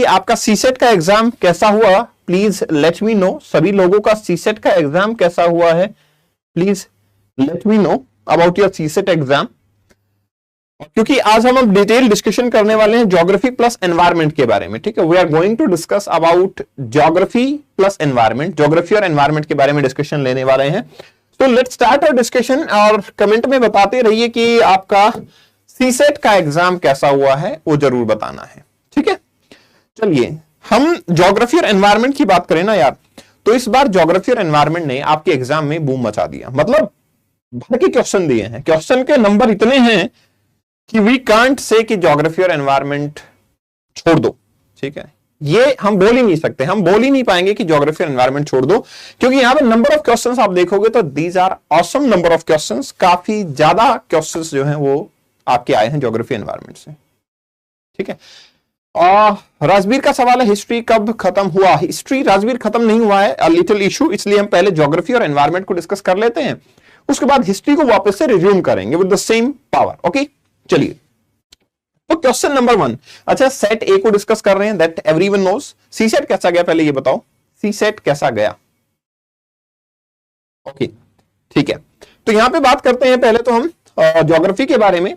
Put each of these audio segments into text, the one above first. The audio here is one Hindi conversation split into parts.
कि आपका सीसेट का एग्जाम कैसा हुआ, प्लीज लेट मी नो। सभी लोगों का सीसेट का एग्जाम कैसा हुआ है, please let me know about your CSAT exam. क्योंकि आज हम डिटेल डिस्कशन करने वाले हैं ज्योग्राफी प्लस एनवायरमेंट के बारे में, ठीक है। We are going to discuss about geography plus environment, geography और एनवायरमेंट के बारे में डिस्कशन लेने वाले हैं। तो लेट्स स्टार्ट अवर डिस्कशन, और कमेंट में बताते रहिए कि आपका सीसेट का एग्जाम कैसा हुआ है, वो जरूर बताना है, ठीक है। चलिए हम ज्योग्राफी और एनवायरमेंट की बात करें ना यार, तो इस बार ज्योग्राफी और एनवायरमेंट ने आपके एग्जाम में बूम मचा दिया। मतलब भर के क्वेश्चन दिए हैं, क्वेश्चन के नंबर इतने हैं कि वी कांट से कि ज्योग्राफी और एनवायरमेंट छोड़ दो, ठीक है। ये हम बोल ही नहीं सकते, हम बोल ही नहीं पाएंगे कि ज्योग्राफी और एनवायरमेंट छोड़ दो, क्योंकि यहां पर नंबर ऑफ क्वेश्चंस आप देखोगे तो these are awesome number of questions. काफी ज्यादा क्वेश्चंस जो हैं वो आपके आए हैं ज्योग्राफी एनवायरमेंट से, ठीक है। राजवीर का सवाल है हिस्ट्री कब खत्म हुआ। हिस्ट्री राजवीर खत्म नहीं हुआ है, अ लिटिल इशू, इसलिए हम पहले ज्योग्राफी और एनवायरमेंट को डिस्कस कर लेते हैं, उसके बाद हिस्ट्री को वापस से रिज्यूम करेंगे with the same power. Okay चलिए, तो क्वेश्चन नंबर 1, अच्छा सेट ए को डिस्कस कर रहे हैं, that everyone knows. CSAT कैसा गया पहले ये बताओ, सी सेट कैसा गया। ओके ठीक है, तो यहां पे बात करते हैं पहले तो हम ज्योग्राफी के बारे में।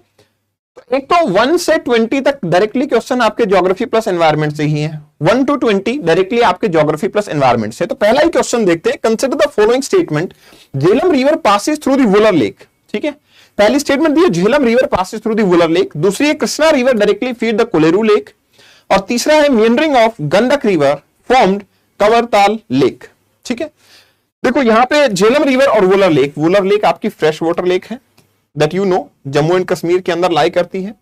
तो एक तो 1 से 20 तक डायरेक्टली क्वेश्चन आपके ज्योग्राफी प्लस एनवायरमेंट से ही है, 1 to 20 डायरेक्टली आपके ज्योग्राफी प्लस एनवायरमेंट से। तो पहला ही क्वेश्चन देखते हैं, consider the following statement, Jhelum river passes through the Wular lake, ठीक है। पहली स्टेटमेंट दी है Jhelum river passes through the Wular lake, दूसरी है Krishna river directly feed the Kolleru lake, और तीसरा है मींडरिंग of Gandak river formed कवरताल lake, ठीक है। देखो यहां पे झेलम रिवर और वुलर लेक आपकी फ्रेश वाटर लेक है, that you know, Jammu and Kashmir के अंदर लाई करती है,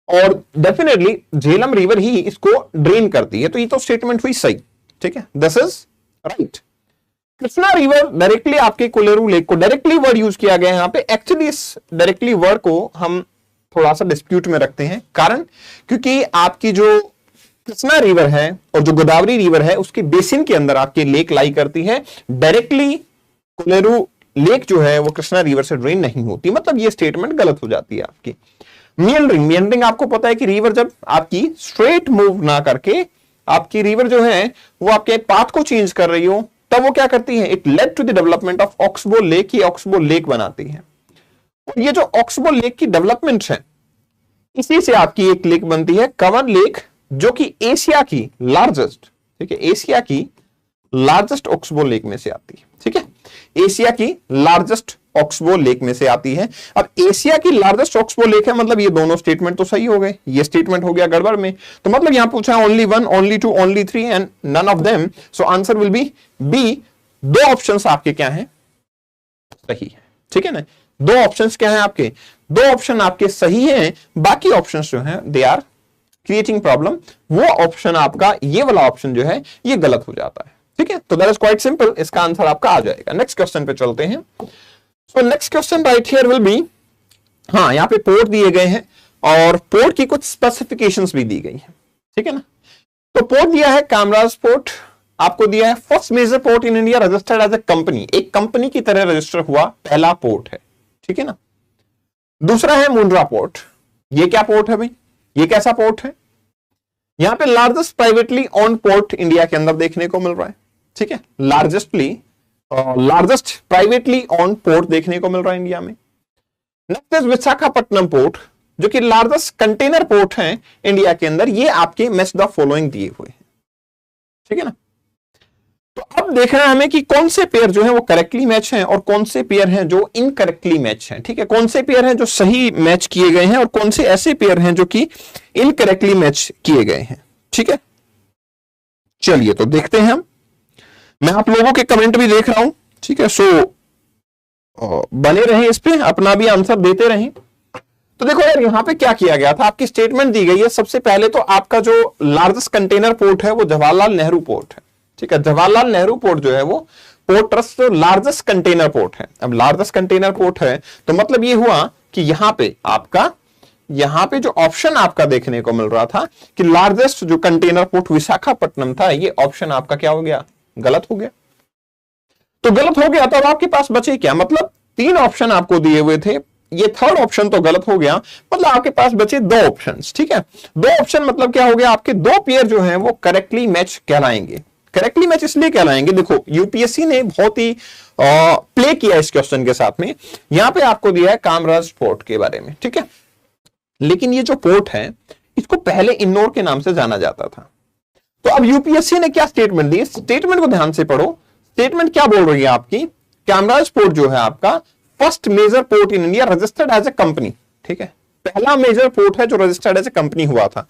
और डेफिनेटली झेलम रिवर ही इसको ड्रेन करती है। तो ये तो स्टेटमेंट हुई सही, ठीक है, this is right. Krishna river directly आपके कोलेरू लेक को डायरेक्टली वर्ड यूज किया गया है यहां पे। एक्चुअली इस डायरेक्टली वर्ड को हम थोड़ा सा डिस्प्यूट में रखते हैं, कारण क्योंकि आपकी जो कृष्णा रिवर है और जो गोदावरी रिवर है उसके बेसिन के अंदर आपकी लेक लाई करती है, डायरेक्टली कोलेरू लेक जो है वो कृष्णा रिवर से ड्रेन नहीं होती, मतलब ये स्टेटमेंट गलत हो जाती है आपकी। मींडरिंग आपको पता है कि रिवर जब आपकी स्ट्रेट मूव ना करके आपकी रिवर जो है वो आपके पाथ को चेंज कर रही हो, तब वो क्या करती है, it led to the development of oxbow lake, ये ऑक्सबो लेक बनाती है। और ये जो ऑक्सबो लेक की डेवलपमेंट है, इसी से आपकी एक लेक बनती है कवन लेक, जो कि एशिया की लार्जेस्ट, ठीक है, एशिया की लार्जेस्ट ऑक्सबो लेक में से आती है, ठीक है, एशिया की लार्जेस्ट ऑक्सबो लेक में से आती है। अब एशिया की लार्जेस्ट ऑक्सबो लेक है, मतलब ये दोनों स्टेटमेंट तो सही हो गए, ये स्टेटमेंट हो गया गड़बड़ में। तो मतलब यहां पूछा है only 1, only 2, only 3 and none of them, so answer will be B. दो ऑप्शंस आपके क्या हैं, सही है, ठीक है ना। दो ऑप्शंस क्या हैं आपके, दो ऑप्शन आपके सही हैं, बाकी ऑप्शंस जो हैं दे आर क्रिएटिंग प्रॉब्लम। वो ऑप्शन आपका, ये वाला ऑप्शन जो है ये गलत हो जाता है, ठीक है। तो दैट इज क्वाइट सिंपल, इसका आंसर आपका आ जाएगा। नेक्स्ट क्वेश्चन पे चलते हैं। So next question right here will be, हाँ यहाँ पे पोर्ट दिए गए हैं और पोर्ट की कुछ स्पेसिफिकेशंस भी दी गई हैं, ठीक है ना। तो पोर्ट दिया है कामराज पोर्ट, आपको दिया है first major port in India registered as a company, एक कंपनी की तरह रजिस्टर हुआ पहला पोर्ट है, ठीक है ना। दूसरा है मुंड्रा पोर्ट, ये क्या पोर्ट है भाई, ये कैसा पोर्ट है, यहां पे largest privately own port India के अंदर देखने को मिल रहा है, ठीक है, लार्जेस्ट प्राइवेटली ओन पोर्ट देखने को मिल रहा है इंडिया में। नेक्स्ट इज विशाखापट्टनम पोर्ट, जो कि लार्जेस्ट कंटेनर पोर्ट है इंडिया के अंदर, ये आपके मैच द फॉलोइंग दिए हुए हैं, ठीक है ना। तो अब देखना है हमें कि कौन से पेयर जो है वो करेक्टली मैच हैं और कौन से पेयर हैं जो इनकरेक्टली मैच हैं, ठीक है, कौन से पेयर हैं जो सही मैच किए गए हैं और कौन से ऐसे पेयर हैं जो कि इनकरेक्टली मैच किए गए हैं, ठीक है। चलिए तो देखते हैं हम, मैं आप लोगों के कमेंट भी देख रहा हूं, ठीक है, सो बने रहें इस पे, अपना भी आंसर देते रहें। तो देखो यार यहां पे क्या किया गया था, आपकी स्टेटमेंट दी गई है। सबसे पहले तो आपका जो लार्जेस्ट कंटेनर पोर्ट है वो जवाहरलाल नेहरू पोर्ट है, ठीक है, जवाहरलाल नेहरू पोर्ट जो है वो port trust largest container port है। अब लार्जेस्ट कंटेनर पोर्ट है तो मतलब ये हुआ कि यहां पे आपका, यहां पे जो ऑप्शन आपका देखने को मिल रहा था कि लार्जेस्ट जो कंटेनर पोर्ट विशाखापट्टनम था, ये ऑप्शन आपका क्या हो गया, गलत हो गया। तो गलत हो गया तो अब आपके पास बचे क्या, मतलब तीन ऑप्शन आपको दिए हुए थे, ये थर्ड ऑप्शन तो गलत हो गया, मतलब आपके पास बचे दो ऑप्शंस। ठीक है, दो ऑप्शन मतलब क्या हो गया, आपके दो पेयर जो हैं वो करेक्टली मैच कहलाएंगे। करेक्टली मैच इसलिए कहलाएंगे, देखो यूपीएससी ने बहुत ही प्ले किया इस क्वेश्चन के साथ में। यहां पे आपको दिया है कामराज पोर्ट के बारे में, ठीक है, लेकिन ये जो पोर्ट है इसको पहले इन्नोर के नाम से जाना जाता था। तो अब यूपीएससी ने क्या स्टेटमेंट दी, स्टेटमेंट को ध्यान से पढ़ो। स्टेटमेंट क्या बोल रही है आपकी, कामराज पोर्ट जो है आपका first major port in India registered as a company. ठीक है, पहला मेजर पोर्ट है जो रजिस्टर्ड एज ए कंपनी हुआ था।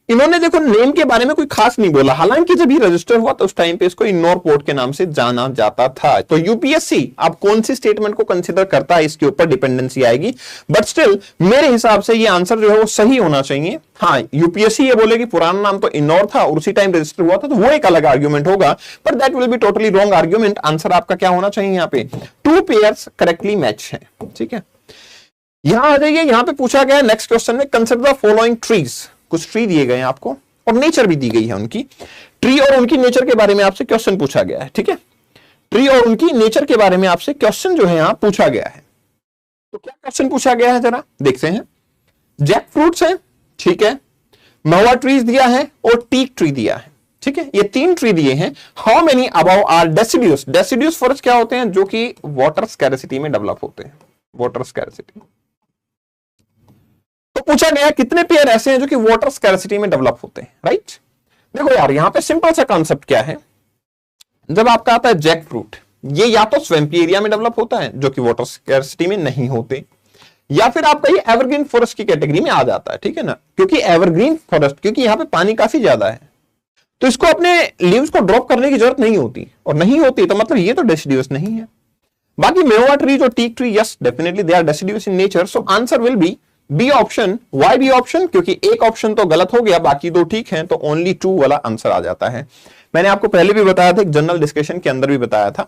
इन्होंने देखो नेम के बारे में कोई खास नहीं बोला, हालांकि जब ये रजिस्टर हुआ तो उस टाइम पे इसको इन्नोर पोर्ट के नाम से जाना जाता था। तो यूपीएससी अब कौन सी स्टेटमेंट को कंसीडर करता है इसके ऊपर डिपेंडेंसी आएगी, बट स्टिल मेरे हिसाब से ये आंसर जो है वो सही होना चाहिए। हाँ, यूपीएससी ये बोले कि पुराना नाम तो इन्नोर था और उसी टाइम रजिस्टर हुआ था, तो वो एक अलग आर्ग्यूमेंट होगा, but that will be totally wrong argument. Answer आपका क्या होना चाहिए, यहाँ पे टू पेयर्स करेक्टली मैच है। ठीक है, यहां आ जाइए, यहां पे पूछा गया नेक्स्ट क्वेश्चन में कंसीडर द फॉलोइंग ट्रीज। कुछ ट्री दिए गए हैं आपको और नेचर भी दी गई है उनकी। ट्री और उनकी नेचर के बारे में आपसे क्वेश्चन पूछा गया है। ठीक है, ट्री और उनकी नेचर के बारे में आपसे क्वेश्चन जो है यहां पूछा गया है। तो क्या क्वेश्चन पूछा गया है जरा देखते हैं। जैक फ्रूट्स है, ठीक है, महुआ ट्रीज दिया है और टीक ट्री दिया है। ठीक है, ये तीन ट्री दिए हैं। How many above are deciduous. Deciduous forest क्या होते हैं, जो कि वाटर स्कैरसिटी में डेवलप होते हैं, वाटर स्कैरसिटी। तो पूछा गया कितने पेयर ऐसे हैं जो कि वाटर स्कैरसिटी में डेवलप होते हैं, राइट। देखो यार, यहां पे सिंपल सा कॉन्सेप्ट क्या है, जब आपका आता है जैक फ्रूट, ये या तो स्वैम्पी एरिया में डेवलप होता है जो कि वाटर स्कैरसिटी में नहीं होते, या फिर आपका ये एवरग्रीन फॉरेस्ट की कैटेगरी में आ जाता है। ठीक है ना, क्योंकि एवरग्रीन फॉरेस्ट, क्योंकि यहां पे पानी काफी ज्यादा है तो इसको अपने लीव्स को ड्रॉप करने की जरूरत नहीं होती, और नहीं होती तो मतलब ये तो डेसिड्यूस नहीं है। बाकी मेवा ट्री और teak tree, yes definitely they are deciduous in nature, so answer will be B option. Why B option, क्योंकि एक ऑप्शन तो गलत हो गया, बाकी दो ठीक हैं, तो ओनली 2 वाला आंसर आ जाता है। मैंने आपको पहले भी बताया था, एक जनरल डिस्कशन के अंदर भी बताया था।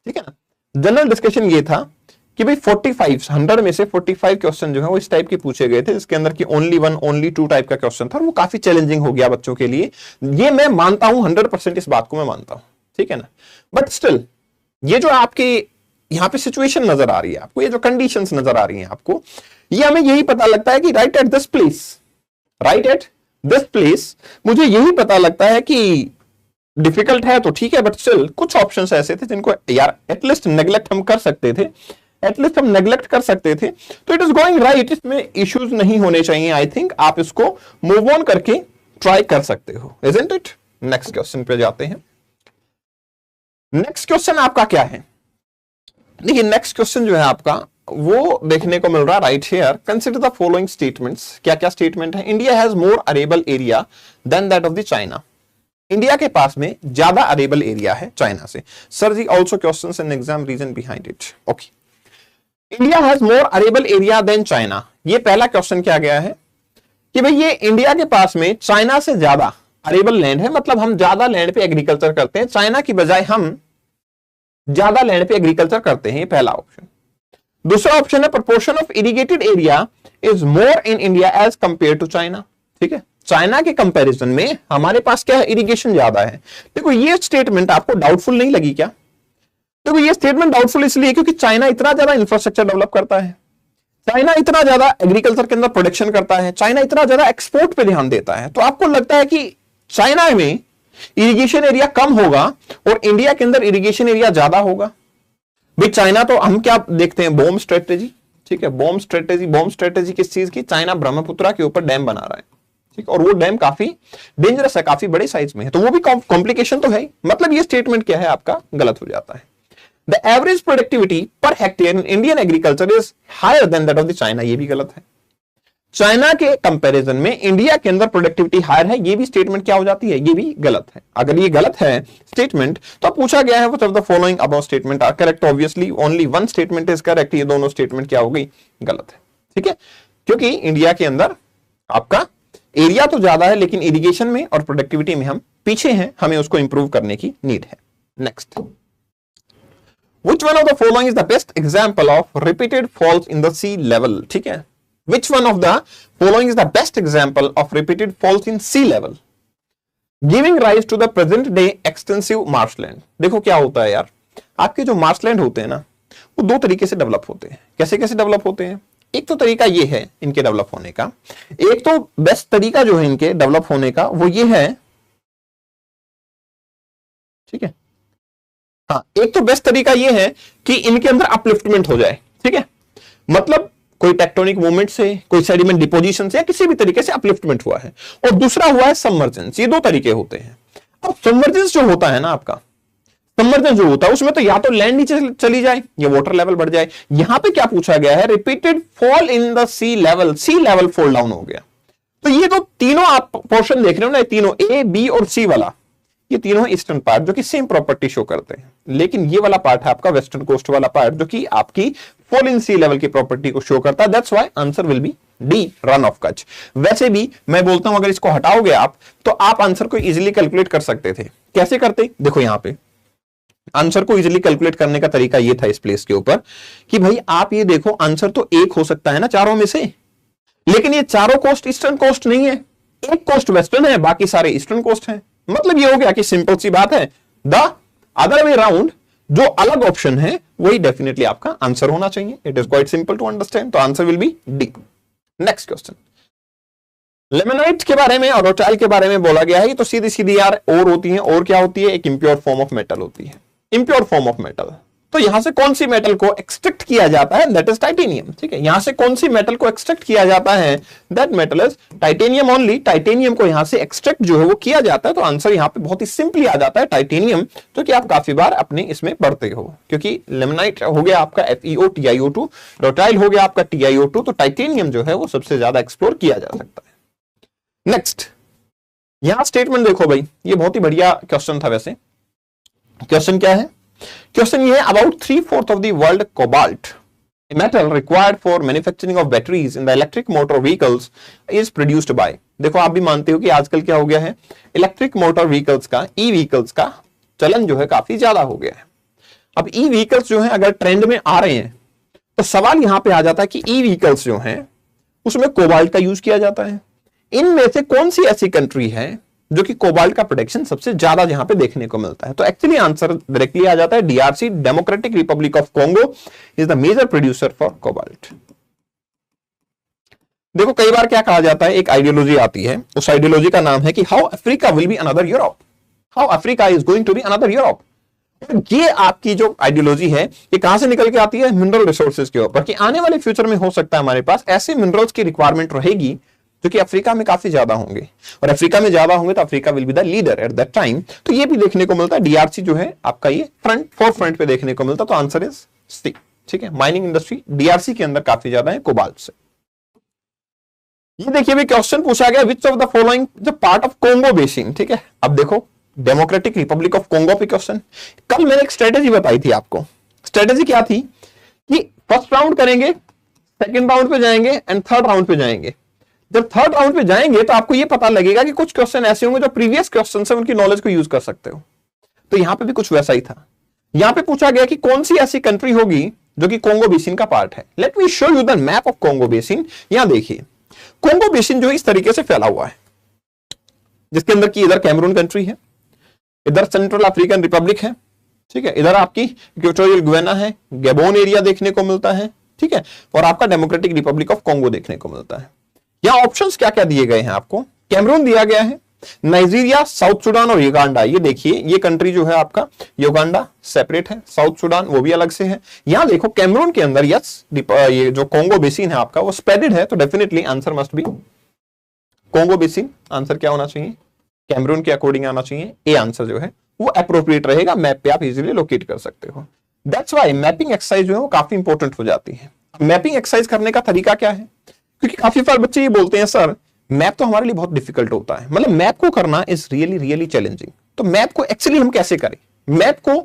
ठीक है ना, जनरल डिस्कशन ये था कि भाई 45 100 में से 45 क्वेश्चन जो है वो इस टाइप के पूछे गए थे, इसके अंदर की ओनली 1 ओनली 2 टाइप का क्वेश्चन था, और वो काफी चैलेंजिंग हो गया बच्चों के लिए। ये मैं मानता हूं 100%, इस बात को मैं मानता हूं। ठीक है ना, बट स्टिल ये जो आपके यहां पे सिचुएशन नजर आ रही है आपको, ये जो कंडीशंस नजर आ रही हैं आपको, ये हमें यही पता लगता है कि right at this place, right at this place, मुझे यही पता लगता है कि डिफिकल्ट है तो ठीक है, बट स्टिल कुछ ऑप्शंस ऐसे थे जिनको यार एटलीस्ट नेग्लेक्ट हम कर सकते थे, एटलीस्ट हम नेग्लेक्ट कर सकते थे। तो इट इज गोइंग राइट, इसमें इश्यूज नहीं होने चाहिए। आई थिंक आप इसको मूव ऑन करके ट्राई कर सकते हो, इजंट इट। नेक्स्ट क्वेश्चन पे जाते हैं। नेक्स्ट क्वेश्चन आपका क्या है, देखिए नेक्स्ट क्वेश्चन जो है आपका वो देखने को मिल रहा है right here. Consider the following statements. क्या क्या स्टेटमेंट है, India has more arable area than that of the China. India के पास में ज्यादा अरेबल एरिया है चाइना से। Sir ji also questions in exam, reason behind it. Okay, India has more arable area than China. ये पहला क्वेश्चन क्या गया है कि भाई ये इंडिया के पास में चाइना से ज्यादा अरेबल लैंड है, मतलब हम ज्यादा लैंड पे एग्रीकल्चर करते हैं, चाइना की बजाय हम ज्यादा लैंड पे एग्रीकल्चर करते हैं, ये पहला ऑप्शन। दूसरा ऑप्शन है proportion of irrigated area is more in India as compare to China. ठीक है, चाइना के कंपैरिजन में हमारे पास क्या है, इरिगेशन ज्यादा है। देखो ये स्टेटमेंट आपको डाउटफुल नहीं लगी क्या? देखो ये स्टेटमेंट डाउटफुल इसलिए क्योंकि चाइना इतना ज्यादा इंफ्रास्ट्रक्चर डेवलप करता है, चाइना इतना ज्यादा एग्रीकल्चर के अंदर प्रोडक्शन करता है, चाइना इतना ज्यादा एक्सपोर्ट पे ध्यान देता है, तो आपको लगता है कि चाइना में इरिगेशन एरिया कम होगा और इंडिया के अंदर इरिगेशन एरिया ज्यादा होगा। भाई चाइना तो हम क्या देखते हैं, बॉम्ब स्ट्रेटेजी। ठीक है, बॉम्ब स्ट्रेटेजी किस चीज की, चाइना ब्रह्मपुत्रा के ऊपर डैम बना रहा है। ठीक, और वो डैम काफी डेंजरस है, काफी बड़े साइज में है, तो वो भी कॉम्प्लिकेशन तो है। मतलब ये स्टेटमेंट क्या है आपका, गलत हो जाता है। The average productivity per hectare in Indian agriculture is higher than that of the China, ये भी गलत है। चाइना के कंपैरिजन में इंडिया के अंदर प्रोडक्टिविटी हायर है, ये भी स्टेटमेंट क्या हो जाती है, ये भी गलत है। अगर ये गलत है स्टेटमेंट, तो पूछा गया है which of the following above statement are correct. Obviously only one statement is correct, ये दोनों स्टेटमेंट क्या हो गई, गलत है। ठीक है, क्योंकि इंडिया के अंदर आपका एरिया तो ज्यादा है, लेकिन इरिगेशन में और प्रोडक्टिविटी में हम पीछे हैं, हमें उसको इंप्रूव करने की नीड है। Next, which one of the following is the best example of repeated falls in the sea level? ठीक है, which one of the following is the best example of repeated falls in sea level giving rise to the present day extensive marshland? देखो क्या होता है यार, आपके जो मार्शलैंड होते हैं ना, वो दो तरीके से डेवलप होते हैं। कैसे कैसे डेवलप होते हैं, एक तो तरीका ये है इनके डेवलप होने का, एक तो बेस्ट तरीका जो है इनके डेवलप होने का वो ये है, ठीक है। हाँ, एक तो बेस्ट तरीका ये है कि इनके अंदर अपलिफ्टमेंट हो जाए, ठीक है, मतलब कोई टेक्टोनिक मूवमेंट से, कोई सेडिमेंट डिपोजिशन से या किसी भी तरीके से अपलिफ्टमेंट हुआ है। और दूसरा हुआ है सबमर्जेंस। ये दो तरीके होते हैं। अब सबमर्जेंस जो होता है ना आपका, सबमर्जेंस जो होता है उसमें तो या तो लैंड नीचे चली जाए या वाटर लेवल बढ़ जाए। यहां पे क्या पूछा गया है, repeated fall in the sea level, sea level fall down हो गया। तो ये तो तीनों आप पोर्शन देख रहे हो ना, तीनों ए बी और सी वाला, ये तीनों ईस्टर्न पार्ट जो कि सेम प्रॉपर्टी शो करते हैं। लेकिन ये वाला पार्ट है आपका वेस्टर्न कोस्ट वाला पार्ट जो कि आपकी फॉल इन सी लेवल की प्रॉपर्टी को शो करता है। That's why answer will be D, run of Kutch. वैसे भी मैं बोलता हूं अगर इसको हटाओगे आप तो आप आंसर को इजीली कैलकुलेट कर सकते थे। कैसे करते, देखो यहां पे आंसर को इजीली कैलकुलेट करने का तरीका ये था इस प्लेस के ऊपर कि भाई आप ये देखो आंसर तो एक हो सकता है ना चारों में से, लेकिन ये चारों कोस्ट ईस्टर्न कोस्ट नहीं है, एक कोस्ट वेस्टर्न है, बाकी सारे ईस्टर्न कोस्ट हैं। मतलब ये हो गया कि सिंपल सी बात है, द अदर वे राउंड, जो अलग ऑप्शन है वही डेफिनेटली आपका आंसर होना चाहिए। It is quite simple to understand, तो answer will be D. Next question, limonite के बारे में और रोटाइल के बारे में बोला गया है। तो सीधी सीधी यार और होती है, और क्या होती है, एक इंप्योर फॉर्म ऑफ मेटल होती है, इंप्योर फॉर्म ऑफ मेटल। तो यहां से कौन सी मेटल को एक्सट्रैक्ट किया जाता है, दैट इज टाइटेनियम, ठीक है। यहां से कौन सी मेटल को एक्सट्रैक्ट किया जाता है, that metal is titanium only. Titanium को यहां से एक्सट्रैक्ट जो है वो किया जाता है। तो आंसर यहां पे बहुत ही सिंपली आ जाता है टाइटेनियम, जो कि आप काफी बार अपने इसमें पढ़ते हो, क्योंकि लेमनाइट हो गया आपका FeO TiO2, रोटाइल हो गया आपका TiO2, तो टाइटेनियम जो है वो सबसे ज्यादा एक्सप्लोर किया जा सकता है। नेक्स्ट, यहां स्टेटमेंट देखो भाई, ये बहुत ही बढ़िया क्वेश्चन था। वैसे क्वेश्चन क्या है, क्वेश्चन ये है, about 3/4 of the world cobalt, a metal required for manufacturing of batteries in the electric motor vehicles is produced by। देखो आप भी मानते हो कि आजकल क्या हो गया है, इलेक्ट्रिक मोटर व्हीकल्स का, ई व्हीकल्स का चलन जो है काफी ज्यादा हो गया है। अब ई व्हीकल्स जो है अगर ट्रेंड में आ रहे हैं तो सवाल यहां पे आ जाता है कि ई व्हीकल्स जो हैं उसमें कोबाल्ट का यूज किया जाता है। इनमें से कौन सी ऐसी कंट्री है जो कि कोबाल्ट का प्रोडक्शन सबसे ज्यादा यहां पे देखने को मिलता है। तो एक्चुअली आंसर डायरेक्टली आ जाता है DRC, democratic republic of Congo is the major producer for cobalt. देखो कई बार क्या कहा जाता है, एक आइडियोलॉजी आती है, उस आइडियोलॉजी का नाम है कि how Africa will be another Europe, how Africa is going to be another Europe. ये आपकी जो आइडियोलॉजी है ये कहां से निकल के आती है, मिनरल रिसोर्सेज के ऊपर, कि आने वाले फ्यूचर में हो सकता है हमारे पास ऐसे मिनरल्स की रिक्वायरमेंट रहेगी जो कि अफ्रीका में काफी ज्यादा होंगे, और अफ्रीका में ज्यादा होंगे तो Africa will be the leader at that time. तो ये भी देखने को मिलता है, DRC जो है आपका ये फोरफ्रंट पे देखने को मिलता है। तो आंसर इज सी, ठीक है। माइनिंग इंडस्ट्री DRC के अंदर काफी ज्यादा है कोबाल्ट से। ये देखिए भी क्वेश्चन पूछा गया, which of the following the part of Congo basin, ठीक है। अब देखो डेमोक्रेटिक रिपब्लिक ऑफ कोंगो पे क्वेश्चन, कल मैंने एक स्ट्रेटेजी बताई थी आपको। स्ट्रेटेजी क्या थी कि फर्स्ट राउंड करेंगे, सेकंड राउंड पे जाएंगे एंड थर्ड राउंड पे जाएंगे। जब थर्ड राउंड पे जाएंगे तो आपको ये पता लगेगा कि कुछ क्वेश्चन ऐसे होंगे जो प्रीवियस क्वेश्चन से उनकी नॉलेज को यूज कर सकते हो। तो यहां पे भी कुछ वैसा ही था। यहां पे पूछा गया कि कौन सी ऐसी कंट्री होगी जो कि कोंगो बेसिन का पार्ट है। Late me show you the map of Congo basin. यहां देखिए कोंगो बेसिन जो इस तरीके से फैला हुआ है, जिसके अंदर की इधर कैमरून कंट्री है, इधर सेंट्रल अफ्रीकन रिपब्लिक है, ठीक है, इधर आपकी इक्वेटोरियल गुयाना है, गैबोन एरिया देखने को मिलता है, ठीक है, और आपका डेमोक्रेटिक रिपब्लिक ऑफ कोंगो देखने को मिलता है। यहां ऑप्शंस क्या क्या दिए गए हैं आपको, कैमरून दिया गया है, नाइजीरिया, साउथ सुडान और युगांडा। ये देखिए ये कंट्री जो है आपका युगांडा सेपरेट है, साउथ सुडान वो भी अलग से है। यहां देखो कैमरून के अंदर यस ये जो कोंगो बेसिन है आपका वो स्प्रेडेड है, तो definitely answer must be Congo basin. Answer क्या होना चाहिए, कैमरून के अकॉर्डिंग आना चाहिए। ए आंसर जो है वो एप्रोप्रिएट रहेगा, मैप पे आप इजीली लोकेट कर सकते हो। दैट्स व्हाई मैपिंग एक्सरसाइज जो है वो काफी इंपॉर्टेंट हो जाती है। मैपिंग एक्सरसाइज करने का तरीका क्या है, क्योंकि काफी बार बच्चे ये बोलते हैं सर मैप तो हमारे लिए बहुत डिफिकल्ट होता है, मतलब मैप को करना इज रियली रियली चैलेंजिंग। तो मैप को एक्चुअली हम कैसे करें, मैप को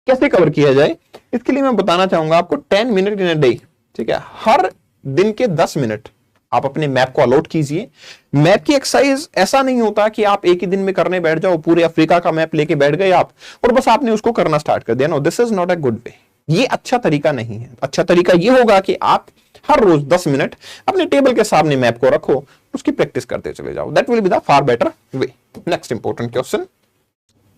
कैसे कवर किया जाए, इसके लिए मैं बताना चाहूंगा आपको 10 मिनट इन अ डे, ठीक है। हर दिन के 10 मिनट आप अपने मैप को अलॉट कीजिए। मैप की एक्सरसाइज ऐसा नहीं होता कि आप एक ही दिन में करने बैठ जाओ, पूरे अफ्रीका का मैप लेके बैठ गए आप और बस आपने उसको करना स्टार्ट कर दिया। No, this is not a good way. ये अच्छा तरीका नहीं है। अच्छा तरीका ये होगा कि आप हर रोज 10 मिनट अपने टेबल के सामने मैप को रखो, उसकी प्रैक्टिस करते चले जाओ। That will be the far better way. Next important question,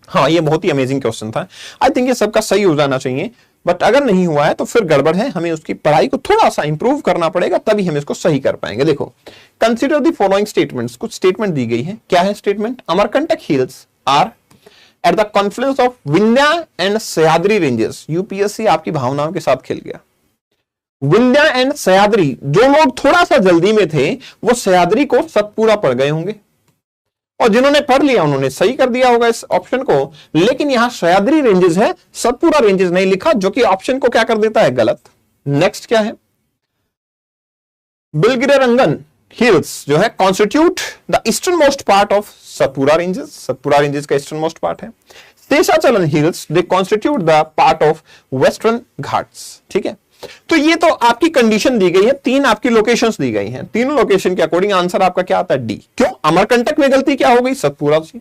हाँ ये बहुत ही अमेजिंग क्वेश्चन था। आई थिंक ये सबका सही हो जाना चाहिए। बट अगर नहीं हुआ है तो फिर गड़बड़ है, हमें उसकी पढ़ाई को थोड़ा सा इंप्रूव करना पड़ेगा, तभी हम इसको सही कर पाएंगे। देखो, कंसीडर द फॉलोइंग स्टेटमेंट्स, कुछ स्टेटमेंट दी गई है। क्या है statement? Amarkantak hills are at the confluence of Vindhya and Sahyadri ranges. UPSC आपकी भावनाओं के साथ खेल गया। विंध्या एंड सह्याद्री, जो लोग थोड़ा सा जल्दी में थे वो सह्याद्री को सतपूरा पढ़ गए होंगे, और जिन्होंने पढ़ लिया उन्होंने सही कर दिया होगा इस ऑप्शन को। लेकिन यहां सह्याद्री रेंजेस है, सतपुरा रेंजेस नहीं लिखा, जो कि ऑप्शन को क्या कर देता है? गलत। नेक्स्ट क्या है? बिलगिरिरंगन हिल्स जो है constitute the eastern most part of Satpura ranges, Satpura ranges का ईस्टर्न मोस्ट पार्ट है। Seshachalam hills they constitute the part of Western Ghats. ठीक है, तो ये तो आपकी कंडीशन दी गई है, तीन आपकी लोकेशंस दी गई हैं, तीनों लोकेशन के अकॉर्डिंग आंसर आपका क्या आता है? डी। क्यों? अमरकंटक में गलती क्या हो गई? सतपुरा से।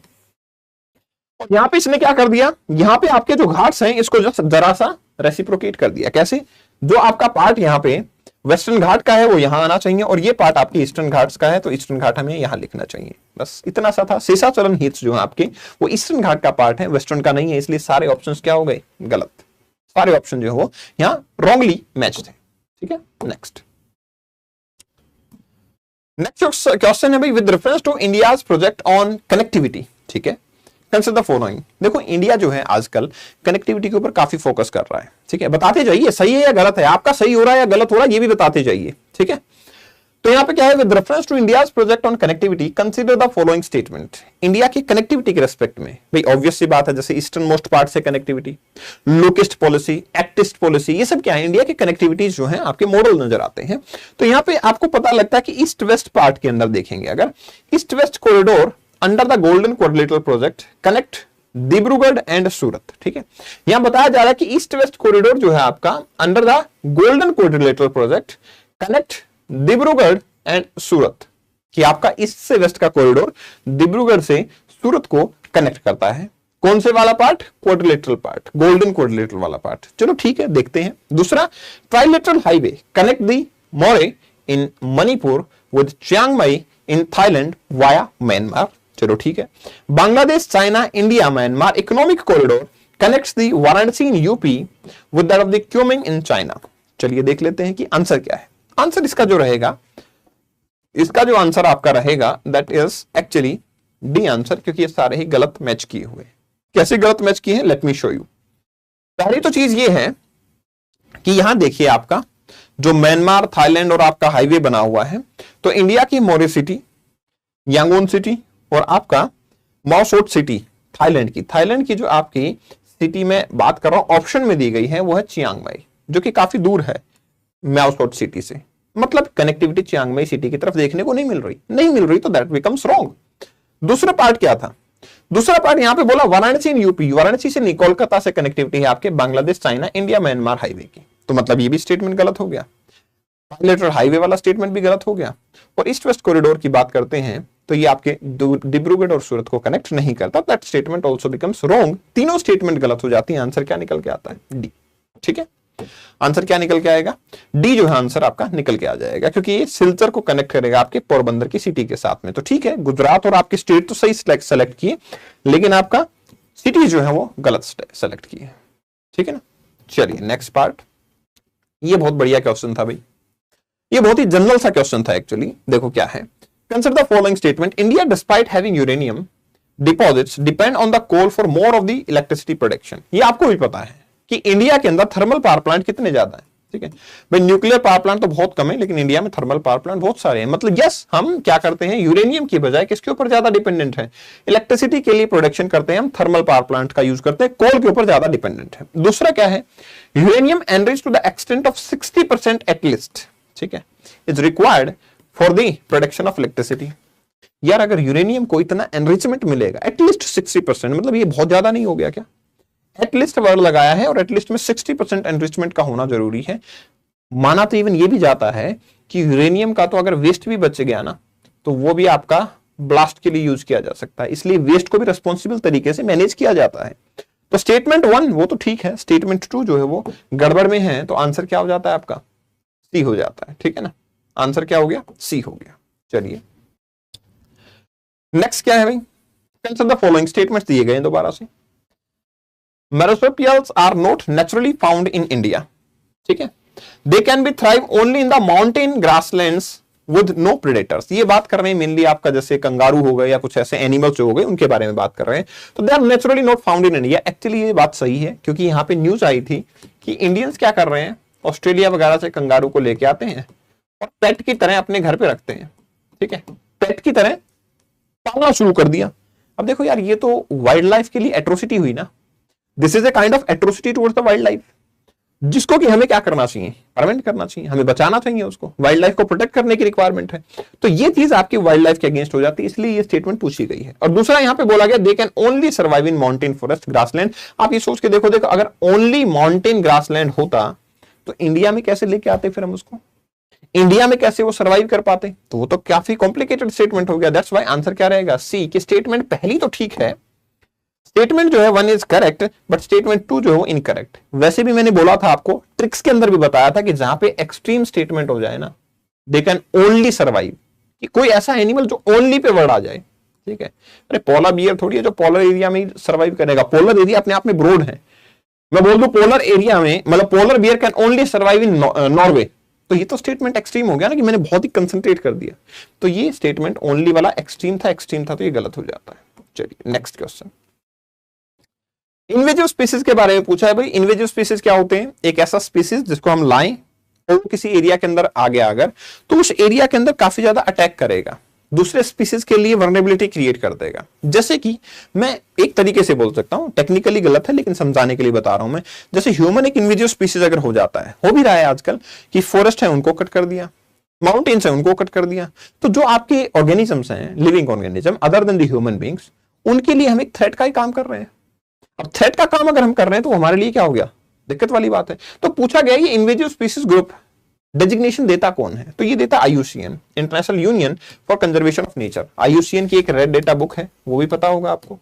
और यहां पे इसने क्या कर दिया? यहां पे आपके जो घाट्स हैं इसको जरा सा रेसिप्रोकेट कर दिया। कैसे? जो आपका पार्ट यहां पे वेस्टर्न घाट का है वो यहां आना चाहिए, और ये पार्ट आपकी ईस्टर्न घाट्स का है तो ईस्टर्न घाट हमें यहां लिखना चाहिए। बस इतना सा था। शेषाचलन हिल्स जो है आपके वो ईस्टर्न घाट का पार्ट है, वेस्टर्न का नहीं है, इसलिए सारे ऑप्शन क्या हो गए? गलत। सारे ऑप्शन जो है वो यहां रॉन्गली मैच थे। ठीक है, नेक्स्ट क्वेश्चन है भाई, with reference to India's project on connectivity. ठीक है, कंसिडर द फॉलोइंग। देखो, इंडिया जो है आजकल कनेक्टिविटी के ऊपर काफी फोकस कर रहा है। ठीक है, बताते जाइए सही है या गलत है, आपका सही हो रहा है या गलत हो रहा है ये भी बताते जाइए। ठीक है, तो यहां पे क्या है? With reference to India's project on connectivity consider the following statement. India की कनेक्टिविटी के रेस्पेक्ट में भाई ऑब्वियस सी बात है, जैसे ईस्टर्न मोस्ट पार्ट से connectivity, look east policy, act east policy, ये सब क्या है? इंडिया की कनेक्टिविटीज जो है आपके मॉडल नजर आते हैं। तो यहां पे आपको पता लगता है कि ईस्ट वेस्ट पार्ट के अंदर देखेंगे, अगर east west corridor under the Golden Quadrilateral project connect Dibrugarh and Surat. ठीक है, यहां बताया जा रहा है कि ईस्ट वेस्ट कॉरिडोर जो है आपका under the Golden Quadrilateral project connect Dibrugarh and Surat, कि आपका ईस्ट से वेस्ट का कॉरिडोर डिब्रूगढ़ से सूरत को कनेक्ट करता है। कौन से वाला part? Quadrilateral part, Golden Quadrilateral वाला पार्ट। चलो ठीक है, देखते हैं। दूसरा, trilateral highway connect the Moreh in Manipur with Chiang Mai in Thailand via Myanmar. चलो ठीक है। Bangladesh, China, India, Myanmar economic corridor connects the Varanasi in UP with that of the Kunming in China. चलिए देख लेते हैं कि आंसर क्या है। आंसर इसका जो रहेगा, इसका जो आंसर आपका रहेगा that is actually D answer, क्योंकि ये सारे ही गलत मैच किए हुए। कैसे गलत मैच किए हैं? Late me show you. पहली तो चीज ये है कि यहां देखिए आपका जो म्यांमार, थाईलैंड और आपका हाईवे बना हुआ है, तो इंडिया की मोरे सिटी, यांगोन सिटी और आपका माओसोट सिटी थाईलैंड की जो आपकी सिटी में बात कर रहा हूं ऑप्शन में दी गई है वो है चियांग माई, जो कि काफी दूर है माओसोट सिटी से। मतलब कनेक्टिविटी चियांग माई सिटी की तरफ देखने को नहीं मिल रही, तो दैट बिकम्स रॉन्ग। दूसरा पार्ट क्या था? दूसरा पार्ट यहां पे बोला वाराणसी इन यूपी, वाराणसी से नहीं कोलकाता से कनेक्टिविटी है आपके Bangladesh, China, India, Myanmar highway की, तो मतलब ये भी स्टेटमेंट गलत हो गया। बायलेटरल हाईवे वाला स्टेटमेंट भी गलत हो गया। और ईस्ट वेस्ट कॉरिडोर की बात करते हैं तो ये आपके डिब्रूगढ़ और सूरत को कनेक्ट नहीं करता, that statement also becomes wrong. तीनों स्टेटमेंट गलत हो जाती है। आंसर क्या निकल के आता है? डी। ठीक है, आंसर क्या निकल के आएगा? डी जो है आंसर आपका निकल के आ जाएगा, क्योंकि ये सिलचर को कनेक्ट करेगा आपके पोरबंदर की सिटी के साथ में। तो ठीक है, गुजरात और आपकी स्टेट तो सही सेलेक्ट किए, लेकिन आपका सिटी जो है वो गलत सेलेक्ट की है। ठीक है ना, चलिए नेक्स्ट पार्ट। ये बहुत बढ़िया क्वेश्चन था भाई, ये बहुत ही जनरल सा क्वेश्चन था एक्चुअली। देखो क्या है, consider the following statement. India despite having uranium deposits depend on the coal for more of the electricity production. ये आपको भी पता है कि इंडिया के अंदर थर्मल पावर प्लांट कितने ज्यादा है। ठीक है भाई, न्यूक्लियर पावर प्लांट तो बहुत कम है, लेकिन इंडिया में थर्मल पावर प्लांट बहुत सारे हैं। मतलब यस, हम क्या करते हैं, यूरेनियम की बजाय किसके ऊपर ज्यादा डिपेंडेंट है? इलेक्ट्रिसिटी के लिए प्रोडक्शन करते हैं हम थर्मल पावर प्लांट का यूज करते हैं, कोल के ऊपर ज्यादा डिपेंडेंट है। दूसरा क्या है, uranium enriched to the extent of 60% at least, ठीक है, is required for the production of electricity. यार अगर यूरेनियम को इतना एनरिचमेंट मिलेगा एटलीस्ट 60%, मतलब ये बहुत ज्यादा नहीं हो गया क्या? एटलीस्ट वर्ड लगाया है और एटलीस्ट में 60% एनरिचमेंट का होना जरूरी है। माना तो इवन ये भी जाता है कि यूरेनियम का तो अगर वेस्ट भी बच गया ना, तो वो भी आपका ब्लास्ट के लिए यूज किया जा सकता है, इसलिए वेस्ट को भी रिस्पॉन्सिबल तरीके से मैनेज किया जाता है। तो स्टेटमेंट 1 वो तो ठीक है, स्टेटमेंट 2 जो है वो गड़बड़ में है, तो आंसर क्या हो जाता है आपका? सी हो जाता है। ठीक है ना, आंसर क्या हो गया? सी हो गया। चलिए नेक्स्ट क्या है भाई, कंसिडर द फॉलोइंग स्टेटमेंट्स दिए गए हैं दोबारा से। marsupials are not naturally found in India. ठीक है, they can be thrive only in the mountain grasslands with no predators. ये बात कर रहे हैं मेनली आपका जैसे कंगारू हो गए या कुछ ऐसे एनिमल्स जो हो गए उनके बारे में बात कर रहे हैं, तो they are naturally not found in India. Actually ये बात सही है क्योंकि यहाँ पे न्यूज आई थी कि इंडियंस क्या कर रहे हैं, ऑस्ट्रेलिया वगैरह से कंगारू को लेके आते हैं और पेट की तरह अपने घर पे रखते हैं. ठीक है, पेट की तरह पालना शुरू कर दिया. अब देखो यार, ये तो वाइल्ड लाइफ के लिए एट्रोसिटी हुई ना. This is a kind of atrocity towards the wild life, जिसको कि हमें क्या करना चाहिए, प्रिवेंट करना चाहिए, हमें बचाना चाहिए उसको. वाइल्ड लाइफ को प्रोटेक्ट करने की रिक्वायरमेंट है, तो ये चीज आपकी वाइल्ड लाइफ के अगेंस्ट हो जाती है, इसलिए ये स्टेटमेंट पूछी गई है. और दूसरा यहां पे बोला गया they can only survive in mountain forest grassland. आप ये सोच के देखो अगर ओनली माउंटेन ग्रासलैंड होता तो इंडिया में कैसे लेके आते फिर हम उसको, इंडिया में कैसे वो सर्वाइव कर पाते, तो वो तो काफी कॉम्प्लिकेटेड स्टेटमेंट हो गया. दैट्स व्हाई आंसर क्या रहेगा, सी कि स्टेटमेंट पहली तो ठीक है, स्टेटमेंट जो है 1 इज करेक्ट, बट स्टेटमेंट 2 जो है वो इनकरेक्ट. वैसे भी मैंने बोला था आपको, ट्रिक्स के अंदर भी बताया था कि जहां पे एक्सट्रीम स्टेटमेंट हो जाए ना, दे कैन ओनली सर्वाइव, कि कोई ऐसा एनिमल जो ओनली पे वर्ड आ जाए. ठीक है, अरे पोलर बियर थोड़ी है जो पोलर एरिया में सर्वाइव करेगा. पोलर एरिया अपने आप में ब्रॉड है. मैं बोल दूं पोलर एरिया में, मतलब polar bear can only survive in Norway, तो ये तो स्टेटमेंट एक्सट्रीम हो गया ना, कि मैंने बहुत ही कंसंट्रेट कर दिया. तो ये स्टेटमेंट ओनली वाला एक्सट्रीम था तो ये गलत हो जाता है. चलिए नेक्स्ट क्वेश्चन. इन्वेजिव स्पीसीज के बारे में पूछा है. भाई इन्वेजिव स्पीसीज क्या होते हैं, एक ऐसा स्पीसीज जिसको हम लाएं और किसी एरिया के अंदर आ गया अगर, तो उस एरिया के अंदर काफी ज्यादा अटैक करेगा, दूसरे स्पीसीज के लिए वल्नरेबिलिटी क्रिएट कर देगा. जैसे कि मैं एक तरीके से बोल सकता हूं, टेक्निकली गलत है लेकिन समझाने के लिए बता रहा हूं मैं. जैसे ह्यूमन एक इन्वेजिव स्पीसीज अगर हो जाता है, हो भी रहा है आजकल, कि फॉरेस्ट है उनको कट कर दिया, माउंटेन्स है उनको कट कर दिया, तो जो आपके ऑर्गेनिजम्स हैं, living organism other than the human beings, उनके लिए हम एक थ्रेट का ही काम कर रहे हैं. अब थ्रेट का काम अगर हम कर रहे हैं तो हमारे लिए क्या हो गया, दिक्कत वाली बात है. तो पूछा गया ये इन्वेजिव स्पीसीज ग्रुप डेजिग्नेशन देता कौन है, तो ये देता IUCN, international union for conservation of nature. IUCN की एक रेड डेटा बुक है, वो भी पता होगा आपको.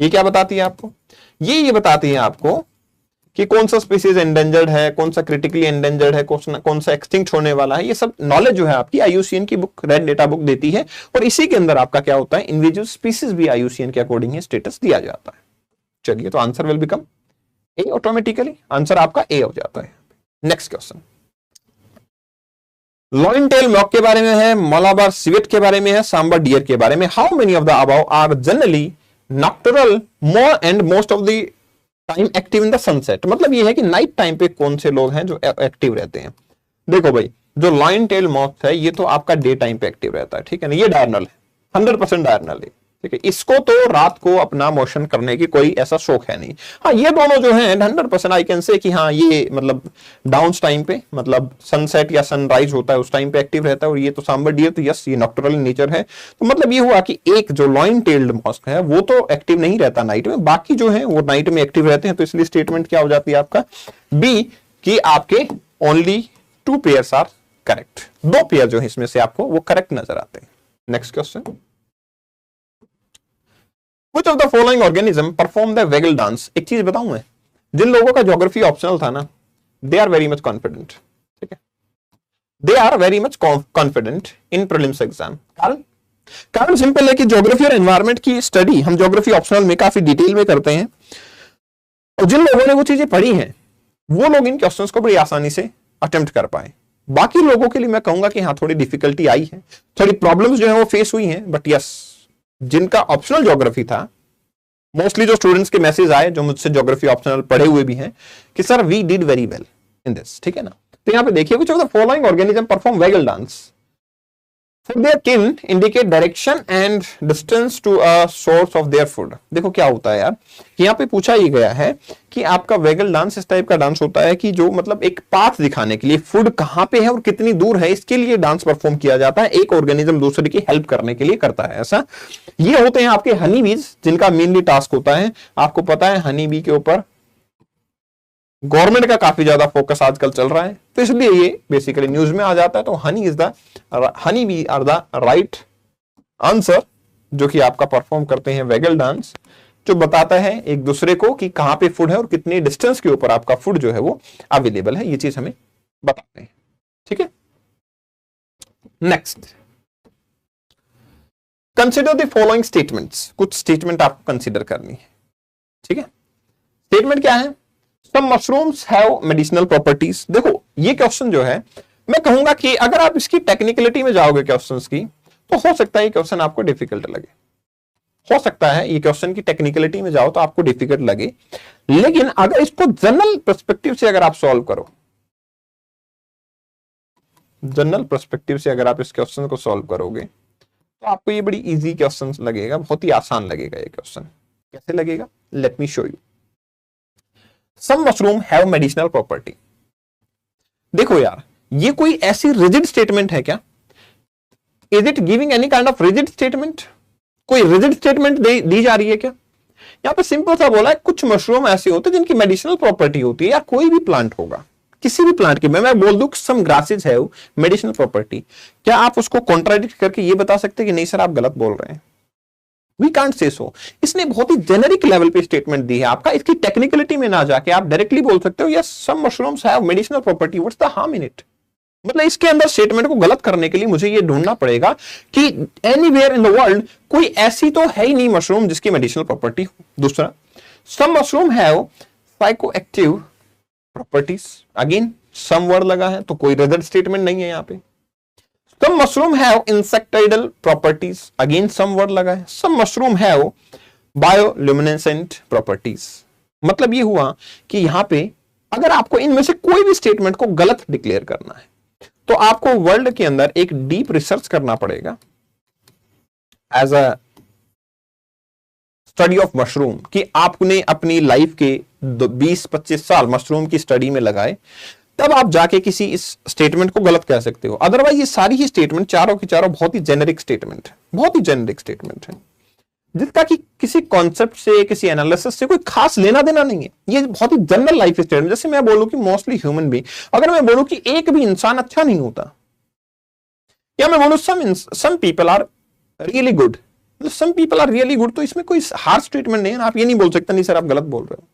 ये क्या बताती है आपको, ये बताती है आपको कि कौन सा स्पीसीज एंडेंजर्ड है, कौन सा क्रिटिकली एंडेंजर्ड है, कौन सा एक्सटिंक्ट होने वाला है. ये सब नॉलेज जो है आपकी IUCN की बुक, रेड डेटा बुक देती है. और इसी के अंदर आपका क्या होता है, इन्वेजिव स्पीसीज भी IUCN के अकॉर्डिंग ही स्टेटस दिया जाता है. चलिए, तो answer will become A automatically, answer आपका ए हो जाता है. Next question. Lion tail macaque के बारे में है, मलाबार सिवेट के बारे में है, सांबर डियर के बारे में. How many of the above are generally nocturnal more and most of the time active in the sunset. मतलब ये है कि नाइट टाइम पे कौन से लोग हैं जो एक्टिव रहते हैं. देखो भाई, जो लॉइन टेल मॉक है ये तो आपका डे टाइम पे एक्टिव रहता है. ठीक है ना, ये डायरनल है, 100% डायरनल है. ठीक है, इसको तो रात को अपना मोशन करने की कोई ऐसा शौक है नहीं. हाँ, ये दोनों जो हैं 100% आई कैन से कि हाँ ये मतलब डाउन टाइम पे, मतलब सनसेट या सनराइज होता है उस टाइम पे एक्टिव रहता है. और ये तो सांबर डियर, तो यस ये नॉक्टरल नेचर है. तो मतलब ये हुआ कि एक जो लॉइन टेल्ड मॉस्क है वो तो एक्टिव नहीं रहता नाइट में, बाकी जो है वो नाइट में एक्टिव रहते हैं. तो इसलिए स्टेटमेंट क्या हो जाती है आपका बी, कि आपके only 2 pairs are correct. 2 pair जो है इसमें से आपको वो करेक्ट नजर आते हैं. Next question. Which of the following organism perform the waggle dance? एक चीज बताऊं मैं, जिन लोगों का ज्योग्राफी ऑप्शनल था ना, they are very much confident. ठीक है, they are very much confident in prelims exam. कारण सिंपल है कि ज्योग्राफी और एनवायरमेंट की स्टडी हम ज्योग्राफी ऑप्शनल में काफी डिटेल में करते हैं, और जिन लोगों ने वो चीजें पढ़ी हैं वो लोग इन क्वेश्चंस को बड़ी आसानी से अटेम्प्ट कर पाए. बाकी लोगों के लिए मैं कहूंगा कि हाँ थोड़ी डिफिकल्टी आई है, थोड़ी प्रॉब्लम्स जो है वो फेस हुई हैं, बट यस जिनका ऑप्शनल ज्योग्राफी था, मोस्टली जो स्टूडेंट्स के मैसेज आए जो मुझसे ज्योग्राफी ऑप्शनल पढ़े हुए भी हैं कि sir we did very well in this. ठीक है ना, तो यहां पे देखिए which of the following organism perform waggle dance for their kin indicate direction and distance to a source of their food. देखो क्या होता है यार, यहाँ पे पूछा ही गया है कि आपका वैगल डांस इस टाइप का डांस होता है कि जो मतलब एक पाथ दिखाने के लिए, फूड कहां पे है और कितनी दूर है इसके लिए डांस परफॉर्म किया जाता है. एक ऑर्गेनिज्म दूसरे की हेल्प करने के लिए करता है ऐसा. ये होते हैं आपके हनी बीज, जिनका मेनली टास्क होता है, आपको पता है हनी बी के ऊपर गवर्नमेंट का काफी ज्यादा फोकस आजकल चल रहा है, तो इसलिए ये बेसिकली न्यूज में आ जाता है. तो honey bee are the right answer, जो कि आपका परफॉर्म करते हैं वैगल डांस, जो बताता है एक दूसरे को कि कहां पे फूड है और कितनी डिस्टेंस के ऊपर आपका फूड जो है वो अवेलेबल है. ये चीज हमें बताते हैं. ठीक है, next. Consider the following statements. कुछ स्टेटमेंट आपको कंसिडर करनी है. ठीक है, स्टेटमेंट क्या है? सम मशरूम्स हैव मेडिसिनल प्रॉपर्टीज। देखो ये क्वेश्चन जो है, मैं कहूंगा कि अगर आप इसकी टेक्निकलिटी में जाओगे क्वेश्चंस की, तो हो सकता है ये क्वेश्चन आपको डिफिकल्ट लगे, हो सकता है ये क्वेश्चन की टेक्निकलिटी में जाओ तो आपको डिफिकल्ट लगे। लेकिन अगर इसको जनरल पर्सपेक्टिव से अगर आप सॉल्व करो, जनरल पर्सपेक्टिव से अगर आप इस क्वेश्चन को सॉल्व करोगे तो आपको ये बड़ी इजी क्वेश्चन लगेगा, बहुत ही आसान लगेगा ये क्वेश्चन। कैसे लगेगा? Let me show you. Some mushroom have medicinal property. देखो यार, ये कोई ऐसी रिजिड स्टेटमेंट है क्या? Is it giving any kind of rigid statement? कोई रिजिड स्टेटमेंट दी जा रही है क्या? यहां पे सिंपल सा बोला है, कुछ मशरूम ऐसे होते हैं जिनकी मेडिसिनल प्रॉपर्टी होती है, या कोई भी प्लांट होगा, किसी भी प्लांट की, मैं बोल दूं सम ग्रासेस हैव मेडिसिनल प्रॉपर्टी, क्या आप उसको कॉन्ट्राडिक्ट करके ये बता सकते हैं कि नहीं सर आप गलत बोल रहे हैं? वी कांट से सो। इसने बहुत ही जेनेरिक लेवल पे स्टेटमेंट दी है आपका, इसकी टेक्निकलिटी में ना जाके आप डायरेक्टली बोल सकते हो yes some mushrooms have medicinal property, what's the harm in it? मतलब इसके अंदर स्टेटमेंट को गलत करने के लिए मुझे ये ढूंढना पड़ेगा कि एनीवेयर इन द वर्ल्ड कोई ऐसी तो है ही नहीं मशरूम जिसकी मेडिसिनल प्रॉपर्टी हो। दूसरा, some mushroom have psychoactive properties. Again some word लगा है तो कोई रिजल्ट स्टेटमेंट नहीं है यहां पे। Some mushroom have insecticidal properties. Again some word लगा है। Some mushroom have bioluminescent properties. मतलब ये हुआ कि यहां पे अगर आपको इनमें से कोई भी स्टेटमेंट को गलत डिक्लेयर करना है तो आपको वर्ल्ड के अंदर एक डीप रिसर्च करना पड़ेगा as a study of mushroom, कि आपने अपनी लाइफ के 20-25 साल मशरूम की स्टडी में लगाए, तब आप जाके किसी इस स्टेटमेंट को गलत कह सकते हो। अदरवाइज ये सारी ही स्टेटमेंट चारों की चारों बहुत ही जेनेरिक स्टेटमेंट है, बहुत ही जेनेरिक स्टेटमेंट है, जिसका कि किसी कॉन्सेप्ट से, किसी एनालिसिस से कोई खास लेना देना नहीं है। ये बहुत ही जनरल लाइफ स्टेटमेंट। जैसे मैं बोलूं कि मोस्टली ह्यूमन बीइंग, अगर मैं बोलूं कि एक भी इंसान अच्छा नहीं होता, या मैं बोलूं some people are really good, some people are really good, तो इसमें कोई हार्ड स्टेटमेंट नहीं है। आप ये नहीं बोल सकते नहीं सर आप गलत बोल रहे हो।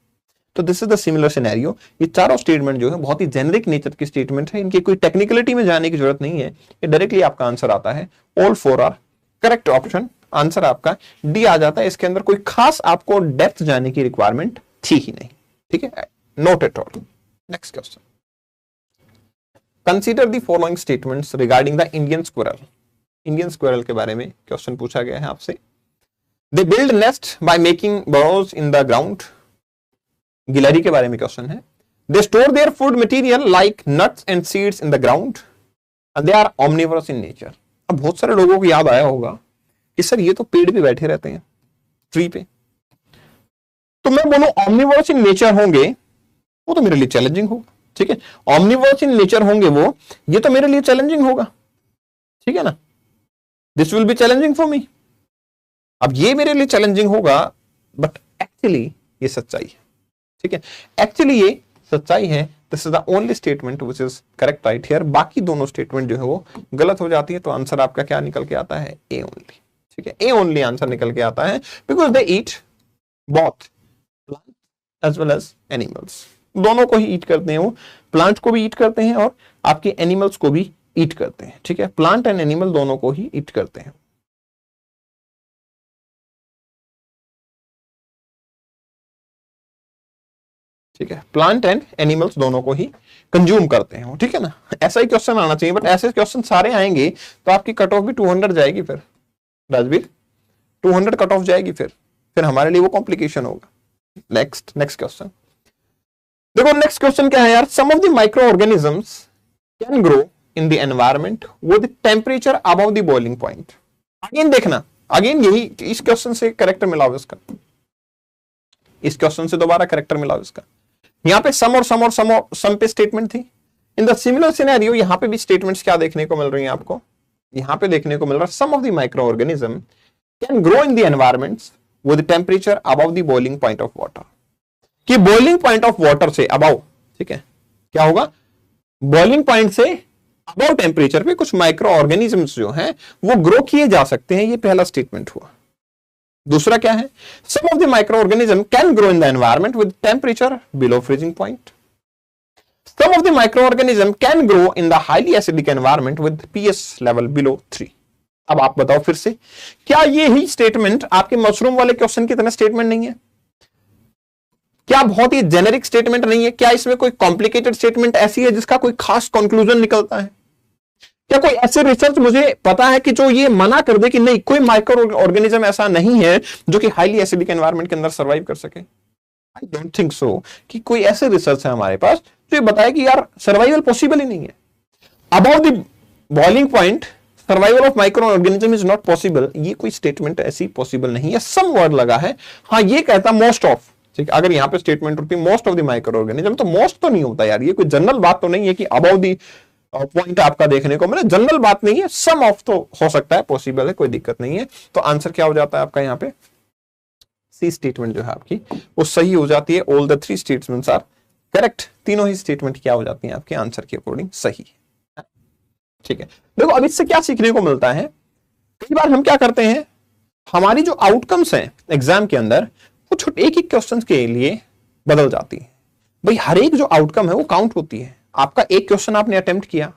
तो this is the similar scenario. ये चारों स्टेटमेंट जो है बहुत ही जेनेरिक नेचर की स्टेटमेंट है, इनकी कोई टेक्निकलिटी में जाने की जरूरत नहीं है, ये डायरेक्टली आपका आंसर आता है। All four are correct option, answer आपका डी आ जाता है। इसके अंदर कोई खास आपको डेप्थ जाने की रिक्वायरमेंट थी ही नहीं। ठीक है, not at all. Next question, consider the following statements regarding the Indian squirrel. Indian squirrel के बारे में क्वेश्चन पूछा गया है आपसे। They build nest by making burrows in the ground. गिलहरी के बारे में क्वेश्चन है। They store their food material like nuts and seeds in the ground and they are omnivorous in nature. अब बहुत सारे लोगों को याद आया होगा कि सर ये तो पेड़ पे बैठे रहते हैं, ट्री पे, तो मैं बोलूं omnivorous इन नेचर होंगे, वो तो मेरे लिए चैलेंजिंग होगा। ठीक है, omnivorous इन नेचर होंगे वो, ये तो मेरे लिए चैलेंजिंग होगा। ठीक है ना, this will be challenging for me. अब ये मेरे लिए चैलेंजिंग होगा, बट एक्चुअली ये सच्चाई है। ठीक है, एक्चुअली ये सच्चाई है। This is the only statement which is correct right here. बाकी दोनों स्टेटमेंट जो है वो गलत हो जाती है, तो आंसर आपका क्या निकल के आता है? A only. ठीक है, ए ओनली आंसर निकल के आता है, because they eat both plant as well as animals. दोनों को ही ईट करते हैं, वो प्लांट को भी ईट करते हैं और आपके एनिमल्स को भी ईट करते हैं। ठीक है, प्लांट एंड एनिमल दोनों को ही ईट करते हैं। ठीक है, प्लांट एंड एनिमल्स दोनों को ही कंज्यूम करते हैं। ठीक है ना, ऐसा ही क्वेश्चन आना चाहिए, बट ऐसे क्वेश्चन सारे आएंगे तो आपकी कट ऑफ भी 200 जाएगी। फिर राजवीर 200 कट ऑफ जाएगी, फिर हमारे लिए वो कॉम्प्लिकेशन होगा। नेक्स्ट क्वेश्चन देखो। नेक्स्ट क्वेश्चन क्या है यार? Some of the microorganisms can grow in the environment with temperature above the boiling point. Again देखना, अगेन यही इस क्वेश्चन से करेक्टर मिलाओ इसका, इस क्वेश्चन से दोबारा करेक्टर मिलाओ इसका। यहां पे सम पे स्टेटमेंट थी। इन द सिमिलर सिनेरियो यहां पे भी स्टेटमेंट्स क्या देखने को मिल रही हैं आपको? यहां पे देखने को मिल रहा है some of the microorganisms can grow in the environments with temperature above the boiling point of water. कि बॉइलिंग पॉइंट ऑफ वाटर से अबव, ठीक है, क्या होगा? बॉइलिंग पॉइंट से अबव टेम्परेचर पे कुछ माइक्रो ऑर्गेनिजम्स जो हैं वो ग्रो किए जा सकते हैं। ये पहला स्टेटमेंट हुआ। दूसरा क्या है? Some of the microorganisms can grow in the environment with temperature below freezing point. Some of the microorganisms can grow in the highly acidic environment with pH level below 3। अब आप बताओ फिर से, क्या ये ही स्टेटमेंट आपके मशरूम वाले क्वेश्चन की तरह स्टेटमेंट नहीं है? क्या बहुत ही जेनेरिक स्टेटमेंट नहीं है? क्या इसमें कोई कॉम्प्लिकेटेड स्टेटमेंट ऐसी है जिसका कोई खास कंक्लूजन निकलता है? क्या कोई ऐसे रिसर्च मुझे पता है कि जो ये मना कर दे कि नहीं, कोई माइक्रो ऑर्गेनिज्म ऐसा नहीं है जो कि हाईली एसिडिक एनवायरनमेंट के अंदर सर्वाइव कर सके? आई डोंट थिंक सो कि कोई ऐसे रिसर्च है हमारे पास जो ये बताए कि यार सर्वाइवल पॉसिबल ही नहीं है। About the boiling point survival of micro organism is not possible, ये कोई स्टेटमेंट ऐसी पॉसिबल नहीं है। सम वर्ड लगा है, हाँ ये कहता मोस्ट ऑफ, ठीक है, अगर यहां पे स्टेटमेंट होती most of the micro organism, तो मोस्ट तो नहीं होता यार, ये कोई जनरल बात तो नहीं है कि अबाउट द पॉइंट आपका देखने को मिले, जनरल बात नहीं है, सम ऑफ तो हो सकता है, पॉसिबल है, कोई दिक्कत नहीं है। तो आंसर क्या हो जाता है आपका यहाँ पे? सी स्टेटमेंट जो है आपकी वो सही हो जाती है। All the three statements are correct, तीनों ही स्टेटमेंट क्या हो जाती हैं आपके आंसर के अकॉर्डिंग सही है। ठीक है, देखो अब इससे क्या सीखने को मिलता है, कई बार हम क्या करते हैं, हमारी जो आउटकम्स हैं एग्जाम के अंदर वो छोटे एक एक क्वेश्चन के लिए बदल जाती है। भाई हर एक जो आउटकम है वो काउंट होती है। आपका एक क्वेश्चन आपने अटेम्प्ट किया,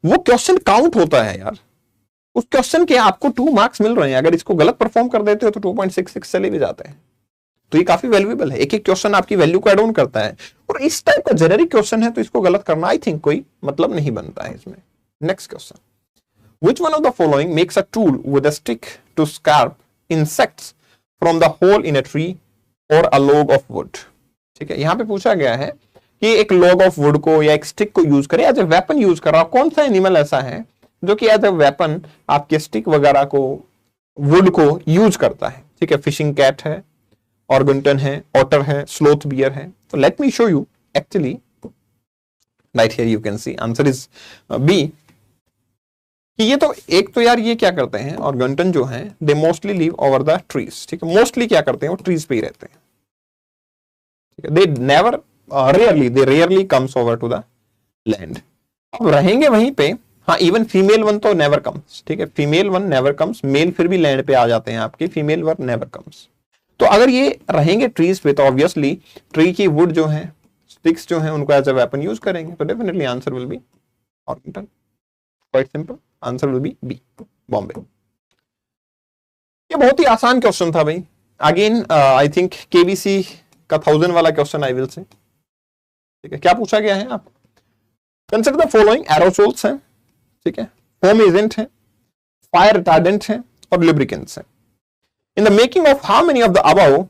वो क्वेश्चन काउंट होता है यार, उस क्वेश्चन के आपको 2 मार्क्स मिल रहे हैं। अगर इसको गलत परफॉर्म कर देते हो तो 2.66 चले भी जाते हैं। तो ये काफी वैल्यूएबल है, एक एक क्वेश्चन आपकी वैल्यू को एड ऑन करता है। और इस टाइप का जेनेरिक क्वेश्चन है तो इसको गलत करना आई थिंक कोई मतलब नहीं बनता है इसमें। Next question, which one of the following makes a tool with a stick to scarp insects from the hole in a tree or a log of wood? ठीक है, यहां पे पूछा गया है कि एक लॉग ऑफ वुड को या एक स्टिक को यूज करे, एज ए वेपन यूज कर रहा, कौन सा एनिमल ऐसा है जो कि एज ए वेपन आपके स्टिक वगैरह को, वुड को यूज करता है? ठीक है, फिशिंग कैट है, ऑर्गेंटन है, ऑटर है, स्लोथ बियर है। तो let me show you actually, right here you can see answer is B, कि ये तो एक तो यार ये क्या करते हैं, ऑर्गेंटन जो है they mostly live over the trees. ठीक है, मोस्टली क्या करते हैं, वो ट्रीज पे ही रहते हैं। ठीक है, they never rarely comes over to the land. अब रहेंगे वहीं पे, हाँ इवन फीमेल वन तो नेवर कम्स। ठीक है, female one never comes, male फिर भी लैंड पे आ जाते हैं आपके, फीमेल वन नेवर कम्स। तो अगर ये रहेंगे ट्रीज पे तो ऑब्वियसली ट्री की वुड जो है, स्टिक्स जो है, उनको एज अ वेपन यूज करेंगे। तो डेफिनेटली आंसर विल बी ऑर्गेंटन, quite simple, answer will be B, Bombay. ये बहुत ही आसान क्वेश्चन था भाई, अगेन आई थिंक केबीसी का 1000 वाला क्वेश्चन आई विल से। ठीक है, क्या पूछा गया है आप, कंसिडर द फॉलोइंग एरोसोल्स हैं, ठीक है, फोम एजेंट है, फायर रिटार्डेंट है और लुब्रिकेंट्स है। In the making of how many of the above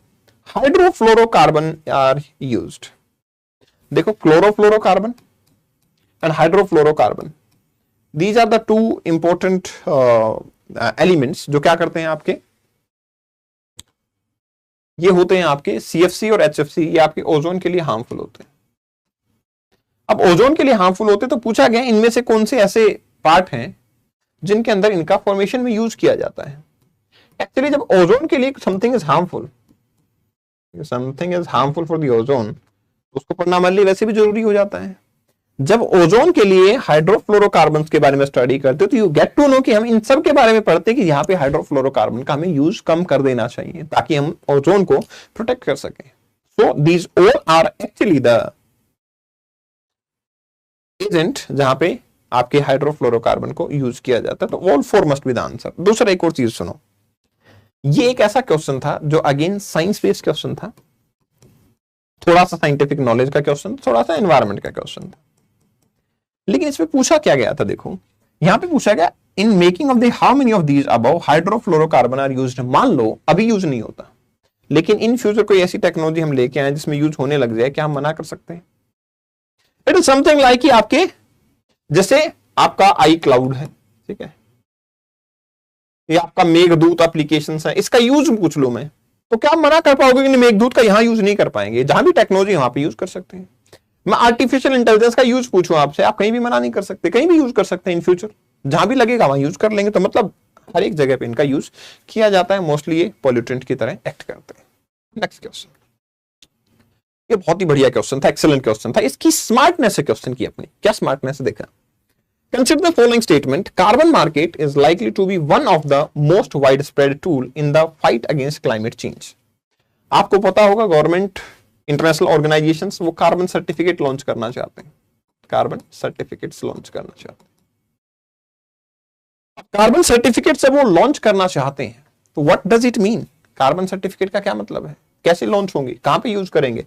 hydrofluorocarbon are used? देखो, chlorofluorocarbon and hydrofluorocarbon, these are the 2 important elements जो क्या करते हैं आपके, ये होते हैं आपके CFC और HFC, ये आपके ओजोन के लिए हार्मफुल होते हैं। अब ओजोन के लिए हार्मफुल होते तो पूछा गया इनमें से कौन से ऐसे पार्ट हैं जिनके अंदर इनका फॉर्मेशन में यूज किया जाता है। एक्चुअली जब ओजोन के लिए something is harmful for the ozone, उसको पढ़ना हमारे लिए वैसे भी जरूरी हो जाता है। जब ओजोन के लिए हाइड्रोफ्लोरोकार्बन्स के बारे में स्टडी करते हो तो यू गेट टू नो कि हम इन सब के बारे में पढ़ते हैं कि यहाँ पे हाइड्रोफ्लोरोकार्बन का हमें यूज कम कर देना चाहिए ताकि हम ओजोन को प्रोटेक्ट कर सकें। So these all are actually the agent जहां पे आपके हाइड्रोफ्लोरोकार्बन को यूज किया जाता है। तो all 4 must be the answer. दूसरा एक और चीज सुनो, ये एक ऐसा क्वेश्चन था जो अगेन साइंस बेस्ड क्वेश्चन था, थोड़ा सा साइंटिफिक नॉलेज का क्वेश्चन, थोड़ा सा एनवायरमेंट का क्वेश्चन था। लेकिन इसमें पूछा क्या गया था, देखो यहां पे पूछा गया in making of the how many of these above hydrofluorocarbon are used. मान लो अभी यूज नहीं होता, लेकिन इन फ्यूचर कोई ऐसी टेक्नोलॉजी हम लेके आए जिसमें यूज होने लग जाए, क्या हम मना कर सकते हैं? इट इज समथिंग लाइक कि आपके जैसे आपका आई क्लाउड है, ठीक है, ये आपका मेघदूत एप्लीकेशन है, इसका यूज पूछ लो मैं, तो क्या आप मना कर पाओगे कि मेघदूत का यहां यूज नहीं कर पाएंगे? जहां भी टेक्नोलॉजी वहां पे यूज कर सकते हैं। मैं आर्टिफिशियल इंटेलिजेंस का यूज पूछूं आपसे, आप कहीं भी मना नहीं कर सकते, कहीं भी यूज कर सकते हैं इन फ्यूचर, जहां भी लगेगा वहां यूज कर लेंगे। तो मतलब हर एक जगह पे इनका यूज किया जाता है, मोस्टली ये पॉल्यूटेंट की तरह एक्ट करते हैं। नेक्स्ट क्वेश्चन, ये बहुत ही बढ़िया क्वेश्चन था, एक्सीलेंट क्वेश्चन था। इसकी स्मार्टनेस है क्वेश्चन की, अपनी क्या स्मार्टनेस है देखा। Consider the following statement, carbon market is likely to be one of the most widespread tool in the fight against climate change. आपको पता होगा गवर्नमेंट, इंटरनेशनल ऑर्गेनाइजेशंस वो कार्बन सर्टिफिकेट लॉन्च करना चाहते हैं, कार्बन सर्टिफिकेट्स लॉन्च करना चाहते हैं। कार्बन सर्टिफिकेट से वो लॉन्च करना चाहते हैं तो what does it mean? Carbon certificate का क्या मतलब है, कैसे लॉन्च होंगे, कहां पे यूज करेंगे?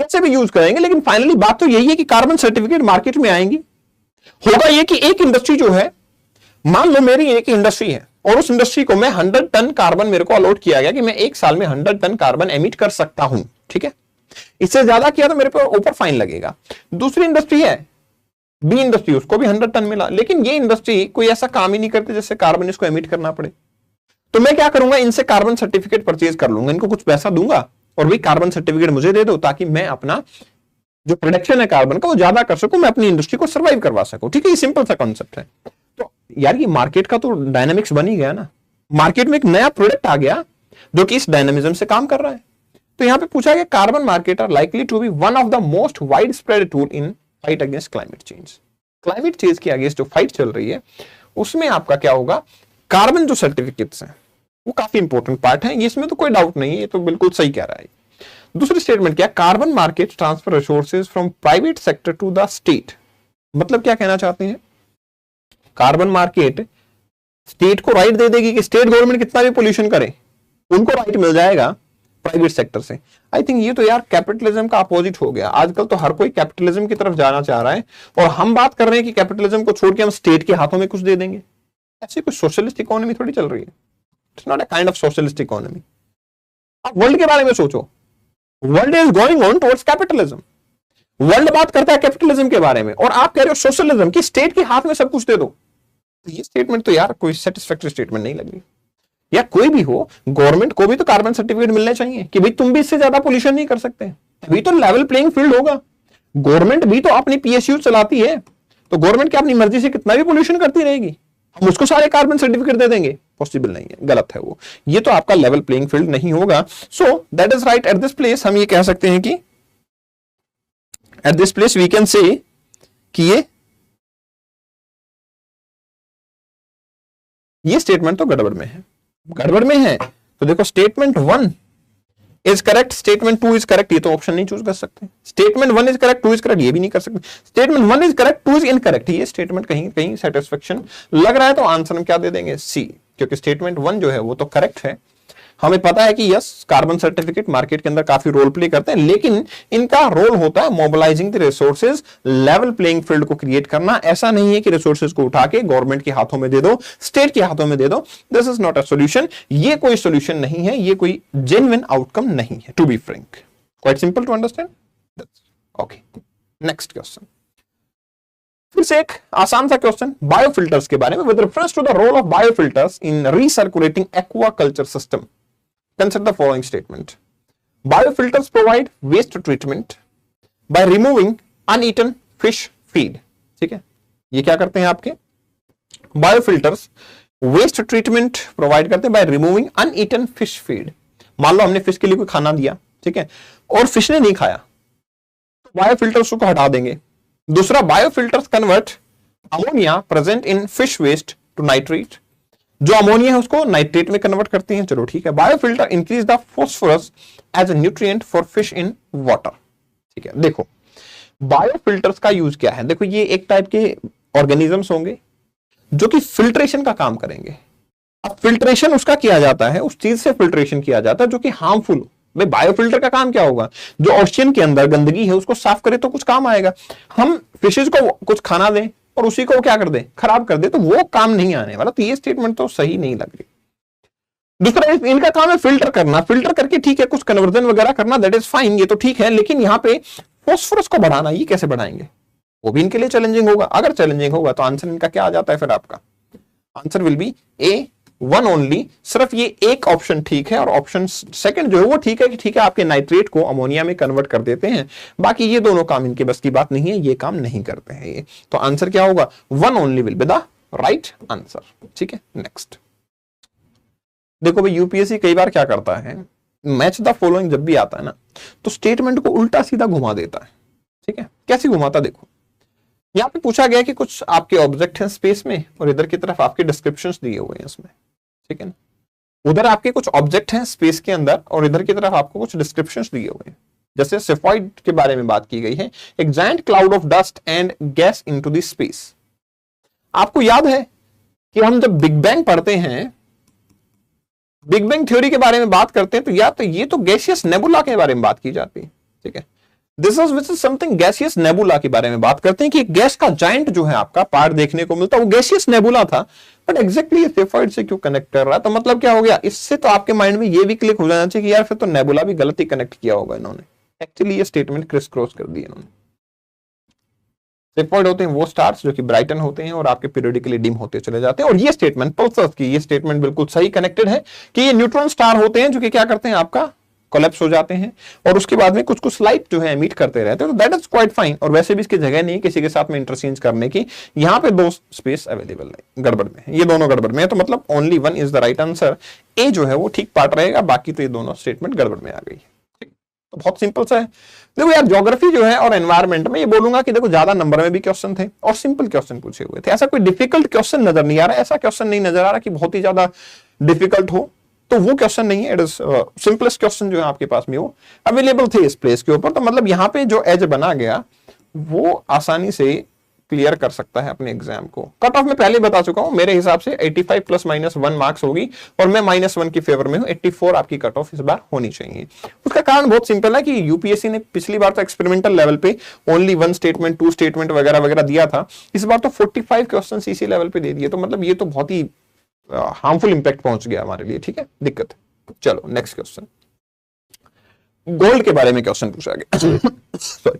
कैसे भी यूज करेंगे, लेकिन फाइनली बात तो यही है कि कार्बन सर्टिफिकेट मार्केट में आएंगी। होगा ये कि एक इंडस्ट्री जो है, मान लो मेरी एक इंडस्ट्री है और उस इंडस्ट्री को मैं 100 टन कार्बन मेरे को अलॉट किया गया कि मैं एक साल में 100 टन कार्बन एमिट कर सकता हूं, ठीक है। इससे ज्यादा किया तो मेरे पे ऊपर फाइन लगेगा। दूसरी इंडस्ट्री है बी इंडस्ट्री, उसको भी 100 टन मिला, लेकिन ये इंडस्ट्री कोई ऐसा काम ही नहीं करती जिससे कार्बन इसको एमिट करना पड़े। तो मैं क्या करूंगा, इनसे कार्बन सर्टिफिकेट परचेज कर लूंगा, इनको कुछ पैसा दूंगा और वही कार्बन सर्टिफिकेट मुझे दे दो, ताकि मैं अपना जो प्रोडक्शन है कार्बन का वो ज्यादा कर सकूं, मैं अपनी इंडस्ट्री को सर्वाइव करवा सकूं, ठीक है। ये सिंपल सा कॉन्सेप्ट है। तो यार ये मार्केट का तो डायनामिक्स बन ही गया ना, मार्केट में एक नया प्रोडक्ट आ गया जो कि इस डायनामिज्म से काम कर रहा है। तो यहां पे पूछा गया carbon market are likely to be one of the most wide spread tool in fight against climate change. Climate change के अगेंस्ट जो फाइट चल रही है उसमें आपका क्या होगा, कार्बन जो सर्टिफिकेट्स हैं वो काफी इंपॉर्टेंट पार्ट है, इसमें तो कोई डाउट नहीं है, ये तो बिल्कुल सही कह रहा है। दूसरी स्टेटमेंट क्या, carbon market transfer resources from private sector to the state. मतलब क्या कहना चाहते हैं, कार्बन मार्केट स्टेट को राइट दे देगी कि स्टेट गवर्नमेंट कितना भी पोल्यूशन करे उनको राइट मिल जाएगा प्राइवेट सेक्टर से। आई थिंक ये तो यार कैपिटलिज्म का अपोजिट हो गया। आजकल तो हर कोई कैपिटलिज्म की तरफ जाना चाह रहा है और हम बात कर रहे हैं कि कैपिटलिज्म को छोड़ के हम स्टेट के हाथों में कुछ दे देंगे। ऐसी कुछ सोशलिस्ट इकोनॉमी थोड़ी चल रही है। It's not a kind of socialist economy. आप वर्ल्ड के बारे में सोचो, world is going on towards capitalism. World बात करता है कैपिटलिज्म के बारे में और आप कह रहे हो सोशलिज्म की स्टेट के हाथ में सब कुछ दे दो। तो ये स्टेटमेंट तो यार कोई सेटिस्फैक्टरी स्टेटमेंट नहीं लग रही। या कोई भी हो, गवर्नमेंट को भी तो कार्बन सर्टिफिकेट मिलने चाहिए कि भाई तुम भी इससे ज्यादा पोल्यूशन नहीं कर सकते, तभी तो लेवल प्लेइंग फील्ड होगा। गवर्नमेंट भी तो अपनी पीएसयू चलाती है, तो गवर्नमेंट क्या अपनी मर्जी से कितना भी पोल्यूशन करती रहेगी, हम उसको सारे कार्बन सर्टिफिकेट दे देंगे? पॉसिबल नहीं है, गलत है वो। ये तो आपका लेवल प्लेइंग फील्ड नहीं होगा। So that is right. At this place हम ये कह सकते हैं कि at this place we can say कि ये स्टेटमेंट तो गड़बड़ में है। गड़बड़ में है तो देखो, statement 1 is correct, statement 2 is correct, ये तो ऑप्शन नहीं चूज कर सकते। Statement 1 is correct, 2 is correct, ये भी नहीं कर सकते। Statement 1 is correct, 2 is incorrect, ये स्टेटमेंट कहीं कहीं सेटिस्फेक्शन लग रहा है, तो आंसर हम क्या दे देंगे, सी। क्योंकि स्टेटमेंट 1 जो है वो तो करेक्ट है। हमें पता है कि यस, कार्बन सर्टिफिकेट मार्केट के अंदर काफी रोल प्ले करते हैं, लेकिन इनका रोल होता है mobilising the resources, level playing field को क्रिएट करना। ऐसा नहीं है कि रिसोर्सेज को उठा के गवर्नमेंट के हाथों में दे दो, स्टेट के हाथों में दे दो। This is not a solution. ये कोई सॉल्यूशन नहीं है, ये कोई जेन्युइन आउटकम नहीं है, to be frank. Quite simple to understand. Okay, next question. फिर से एक आसान सा क्वेश्चन बायोफिल्टर्स के बारे में। With reference to the role of biofilters in recirculating aquaculture system, consider the following statement. Biofilters provide waste treatment by removing uneaten fish feed. ठीक है, ये क्या करते हैं आपके बायोफिल्टर्स? वेस्ट ट्रीटमेंट प्रोवाइड करते हैं by removing uneaten fish feed. मान लो हमने फिश के लिए कोई खाना दिया, ठीक है, और फिश ने नहीं खाया, तो बायोफिल्टर्स को हटा देंगे। दूसरा, biofilters convert ammonia present in fish waste to nitrate. जो अमोनिया है उसको नाइट्रेट में कन्वर्ट करती हैं। चलो ठीक है। Biofilter increase the phosphorus as a nutrient for fish in water. ठीक है, देखो बायोफिल्टर्स का यूज क्या है। देखो, ये एक टाइप के ऑर्गेनिजम्स होंगे जो कि फिल्ट्रेशन का काम करेंगे। अब फिल्ट्रेशन उसका किया जाता है, उस चीज से फिल्ट्रेशन किया जाता है जो कि हार्मफुल हो। भाई बायोफिल्टर का काम क्या होगा, जो ओशियन के अंदर गंदगी है उसको साफ करे तो कुछ काम आएगा। हम फिशेज को कुछ खाना दें और उसी को क्या कर दे, खराब कर दे, तो वो काम नहीं आने वाला। तो ये स्टेटमेंट तो सही नहीं लग रही। दूसरा, इनका काम है फिल्टर करना, फिल्टर करके ठीक है कुछ कन्वर्जन वगैरह करना, दैट इज फाइन, ये तो ठीक है। लेकिन यहाँ पे फॉस्फोरस को बढ़ाना, ये कैसे बढ़ाएंगे, वो भी इनके लिए चैलेंजिंग होगा। अगर चैलेंजिंग होगा तो आंसर इनका क्या आ जाता है, फिर आपका answer will B A one only. सिर्फ ये एक ऑप्शन ठीक है और ऑप्शन सेकंड जो है वो ठीक है कि ठीक है आपके नाइट्रेट को अमोनिया में कन्वर्ट कर देते हैं। बाकी ये दोनों काम इनके बस की बात नहीं है, ये काम नहीं करते हैं ये। तो आंसर क्या होगा, one only will be the right answer. ठीक है, नेक्स्ट देखो भाई, यूपीएससी कई बार क्या करता है, मैच द फॉलोइंग जब भी आता है ना, तो स्टेटमेंट को उल्टा सीधा घुमा देता है। ठीक है, कैसे घुमाता, देखो यहां पे पूछा गया कि कुछ आपके ऑब्जेक्ट हैं स्पेस में और इधर की तरफ आपके डिस्क्रिप्शंस दिए हुए हैं इसमें। ठीक है ना, उधर आपके कुछ ऑब्जेक्ट हैं स्पेस के अंदर और इधर की तरफ आपको कुछ डिस्क्रिप्शंस दिए हुए हैं। जैसे सेफॉइड के बारे में बात की गई है, एक giant cloud of dust and gas into the space. आपको याद है कि हम जब बिग बैंग पढ़ते हैं, बिग बैंग थ्योरी के बारे में बात करते हैं, तो या तो ये तो गैसियस नेबुला के बारे में बात की जाती है। ठीक है, this is something gaseous nebula के बारे में बात करते हैं कि गैस का जायंट जो है आपका पार्ट देखने को मिलता है, वो गैसियस नेबुला था, बट एग्जैक्टली सेफाइड से क्यों कनेक्ट कर रहा है? तो मतलब क्या हो गया इससे? तो आपके माइंड में ये भी क्लिक हो जाना चाहिए कि यार फिर तो नेबुला भी गलत ही कनेक्ट किया होगा इन्होंने। एक्चुअली ये स्टेटमेंट क्रिस क्रॉस कर दी इन्होंने। सेफाइड होते हैं वो स्टार्स जो कि ब्राइटन होते हैं और आपके पीरियडिकली डिम होते चले जाते हैं। और ये स्टेटमेंट पल्सर्स की, ये स्टेटमेंट बिल्कुल सही कनेक्टेड है कि ये न्यूट्रॉन स्टार होते हैं जो कि क्या करते हैं, आपका कोलैप्स हो जाते हैं और उसके बाद में कुछ कुछ लाइट जो है एमिट करते रहते हैं। तो दैट इज क्वाइट फाइन। और वैसे भी इसकी जगह नहीं है किसी के साथ में इंटरचेंज करने की। यहाँ पे दो स्पेस अवेलेबल है, गड़बड़ में है, ये दोनों गड़बड़ में है, तो मतलब only one is the right answer. A जो है वो ठीक पार्ट रहेगा, बाकी तो ये दोनों स्टेटमेंट गड़बड़ में आ गई है। तो बहुत सिंपल सा है। देखो यार ज्योग्राफी जो है और एनवायरमेंट में ये बोलूंगा कि देखो ज्यादा नंबर में भी क्वेश्चन थे और सिंपल क्वेश्चन पूछे हुए थे। ऐसा कोई डिफिकल्ट क्वेश्चन नजर नहीं आ रहा, ऐसा क्वेश्चन नहीं नजर आ रहा कि बहुत ही ज्यादा डिफिकल्ट हो, तो वो क्वेश्चन नहीं है। इट इज सिंपलेस्ट क्वेश्चन जो है आपके पास में वो अवेलेबल थे इस प्लेस के ऊपर। तो मतलब यहाँ पे जो एज बना गया वो आसानी से क्लियर कर सकता है अपने एग्जाम को। कट ऑफ में पहले बता चुका हूं, मेरे हिसाब से 85 प्लस माइनस 1 मार्क्स होगी और मैं -1 की फेवर में हूं। 84 आपकी कट ऑफ इस बार होनी चाहिए। उसका कारण बहुत सिंपल है कि यूपीएससी ने पिछली बार तो एक्सपेरिमेंटल लेवल पे ओनली 1 स्टेटमेंट 2 स्टेटमेंट वगैरह वगैरह दिया था, इस बार तो 45 क्वेश्चन इसी लेवल पे दे दिए। तो मतलब ये तो बहुत ही हार्मफुल इंपैक्ट पहुंच गया हमारे लिए, ठीक है, दिक्कत है। चलो नेक्स्ट क्वेश्चन, गोल्ड के बारे में क्वेश्चन पूछा गया। Sorry,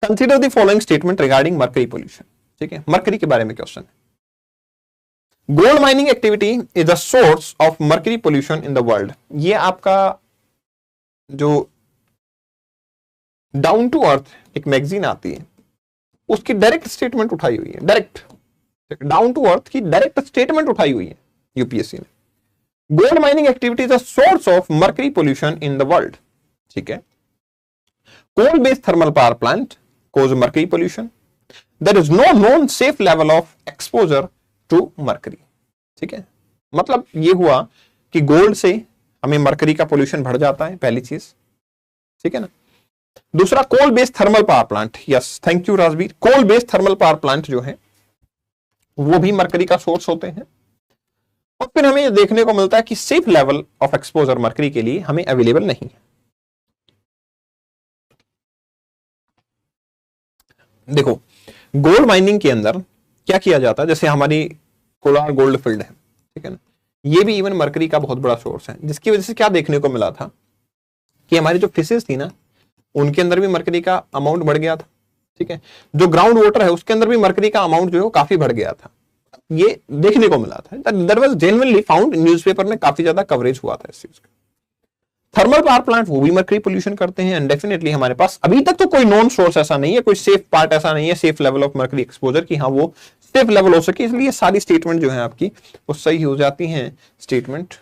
consider the following statement regarding mercury pollution. ठीक है, मर्करी के बारे में क्वेश्चन है। Gold mining activity is the source of mercury pollution in the world. ये आपका जो डाउन टू अर्थ एक मैगजीन आती है उसकी डायरेक्ट स्टेटमेंट उठाई हुई है, डायरेक्ट डाउन टू अर्थ की डायरेक्ट स्टेटमेंट उठाई हुई है यूपीएससी ने। Gold mining activity is the source of mercury pollution in the world. ठीक है, coal based thermal power plant cause mercury pollution. There is no known safe level of exposure to mercury. ठीक है, मतलब ये हुआ कि गोल्ड से हमें मरकरी का पोल्यूशन बढ़ जाता है, पहली चीज, ठीक है ना। दूसरा, coal based thermal power plant, yes thank you Rajveer, coal based thermal power plant जो है वो भी मरकरी का सोर्स होते हैं। और फिर हमें ये देखने को मिलता है कि safe level of exposure mercury के लिए हमें अवेलेबल नहीं है। देखो गोल्ड माइनिंग के अंदर क्या किया जाता है, जैसे हमारी कोलार गोल्ड फील्ड है, ठीक है ना, ये भी इवन मरकरी का बहुत बड़ा सोर्स है, जिसकी वजह से क्या देखने को मिला था कि हमारी जो फिशेस थी ना उनके अंदर भी मरकरी का अमाउंट बढ़ गया था। ठीक है, जो ग्राउंड वाटर है उसके अंदर भी मरकरी का अमाउंट जो है वो काफी बढ़ गया था, ये देखने को मिला था। That was genuinely found, newspaper में काफी ज्यादा कवरेज हुआ था इस चीज का। थर्मल पावर प्लांट वो भी मरकरी पोल्यूशन करते हैं, एंड डेफिनेटली हमारे पास अभी तक तो कोई नॉन सोर्स ऐसा नहीं है, कोई सेफ पार्ट ऐसा नहीं है, safe level of mercury exposure की हाँ वो सेफ लेवल हो सके, इसलिए सारी स्टेटमेंट जो है आपकी वो सही हो जाती हैं। Statement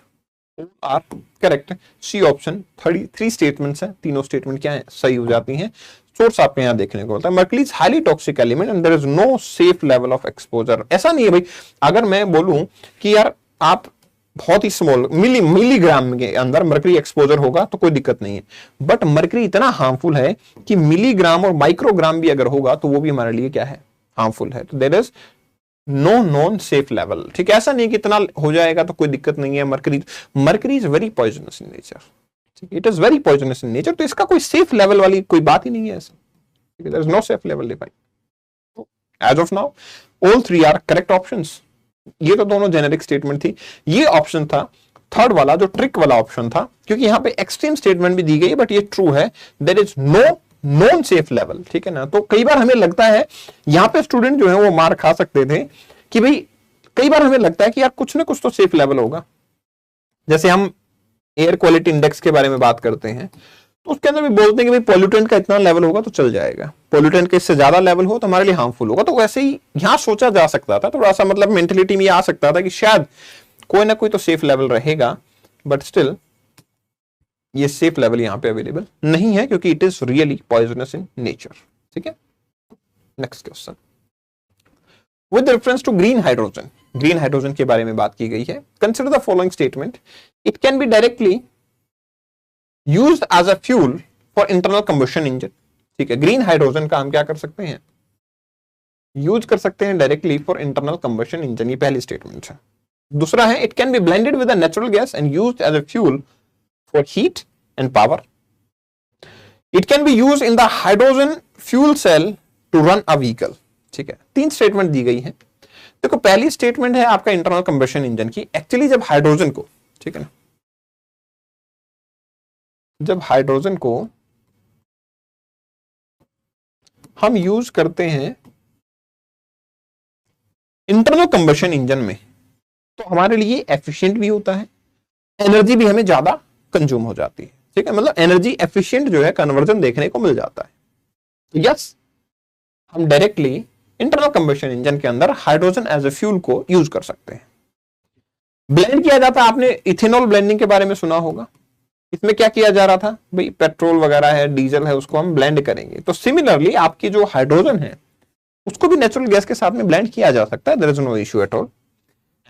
are correct, C option 33 statements हैं, तीनों स्टेटमेंट क्या है सही हो जाती हैं। सोर्स आपके यहाँ देखने को मिलता है, mercury is highly toxic element and there is no safe level of exposure. ऐसा नहीं है भाई, अगर मैं बोलूं कि यार आप बहुत ही स्मॉल मिलीग्राम के अंदर मर्करी एक्सपोजर होगा तो कोई दिक्कत नहीं है, बट मर्करी इतना हार्मफुल है कि मिलीग्राम और माइक्रोग्राम भी अगर होगा तो वो भी हमारे लिए क्या है, हार्मफुल है। तो there is no non safe level. ठीक है, ऐसा नहीं कि इतना हो जाएगा तो कोई दिक्कत नहीं है। Mercury is very poisonous in nature, it is very poisonous in nature, तो इसका कोई सेफ लेवल वाली कोई बात ही नहीं है ऐसा, there is no safe level defined. As of now all 3 are correct options. ये तो दोनों जेनेरिक स्टेटमेंट थी, ये ऑप्शन था थर्ड वाला जो ट्रिक वाला ऑप्शन था, क्योंकि यहां पे एक्सट्रीम स्टेटमेंट भी दी गई, बट ये ट्रू है, there is no non safe level. ठीक है ना, तो कई बार हमें लगता है यहां पे स्टूडेंट जो है वो मार खा सकते थे कि भाई कई बार हमें लगता है कि यार कुछ ना कुछ तो सेफ लेवल होगा। जैसे हम एयर क्वालिटी इंडेक्स के बारे में बात करते हैं तो उसके अंदर भी बोलते हैं कि भाई पॉल्यूटेंट का इतना लेवल होगा तो चल जाएगा, पॉल्यूटेंट का इससे ज्यादा लेवल हो तो हमारे लिए हार्मफुल होगा। तो वैसे ही यहां सोचा जा सकता था, थोड़ा सा मतलब मेंटेलिटी में ये आ सकता था कि शायद कोई ना कोई तो सेफ लेवल रहेगा, बट स्टिल ये सेफ लेवल यहां पे अवेलेबल नहीं है क्योंकि it is really poisonous in nature. ठीक है, next question, with reference to green hydrogen, green hydrogen के बारे में बात की गई है। Consider the following statement, it can be directly used as a fuel for internal combustion engine. ठीक है, ग्रीन हाइड्रोजन का हम क्या कर सकते हैं, यूज कर सकते हैं directly for internal combustion engine, ये पहली स्टेटमेंट है। दूसरा है it can be blended with a natural gas and used as a fuel for heat and power. It can be use in the hydrogen fuel cell to run a vehicle. ठीक है, 3 स्टेटमेंट दी गई है। देखो पहली स्टेटमेंट है आपका इंटरनल कंबशन इंजन की। एक्चुअली जब हाइड्रोजन को, ठीक है ना, जब हाइड्रोजन को हम यूज करते हैं इंटरनल कंबशन इंजन में, तो हमारे लिए एफिशिएंट भी होता है, एनर्जी भी हमें ज्यादा कंज्यूम हो जाती है। ठीक है, मतलब एनर्जी एफिशिएंट जो है कन्वर्जन देखने को मिल जाता है। तो यस, हम डायरेक्टली इंटरनल कंबशन इंजन के अंदर हाइड्रोजन एज ए फ्यूल को यूज कर सकते हैं। ब्लेंड किया जाता है, आपने इथेनॉल ब्लेंडिंग के बारे में सुना होगा। इसमें क्या किया जा रहा था भाई, पेट्रोल वगैरह है, डीजल है, उसको हम ब्लेंड करेंगे। तो सिमिलरली आपकी जो हाइड्रोजन है उसको भी नेचुरल गैस के साथ में ब्लेंड किया जा सकता है, there is no issue at all.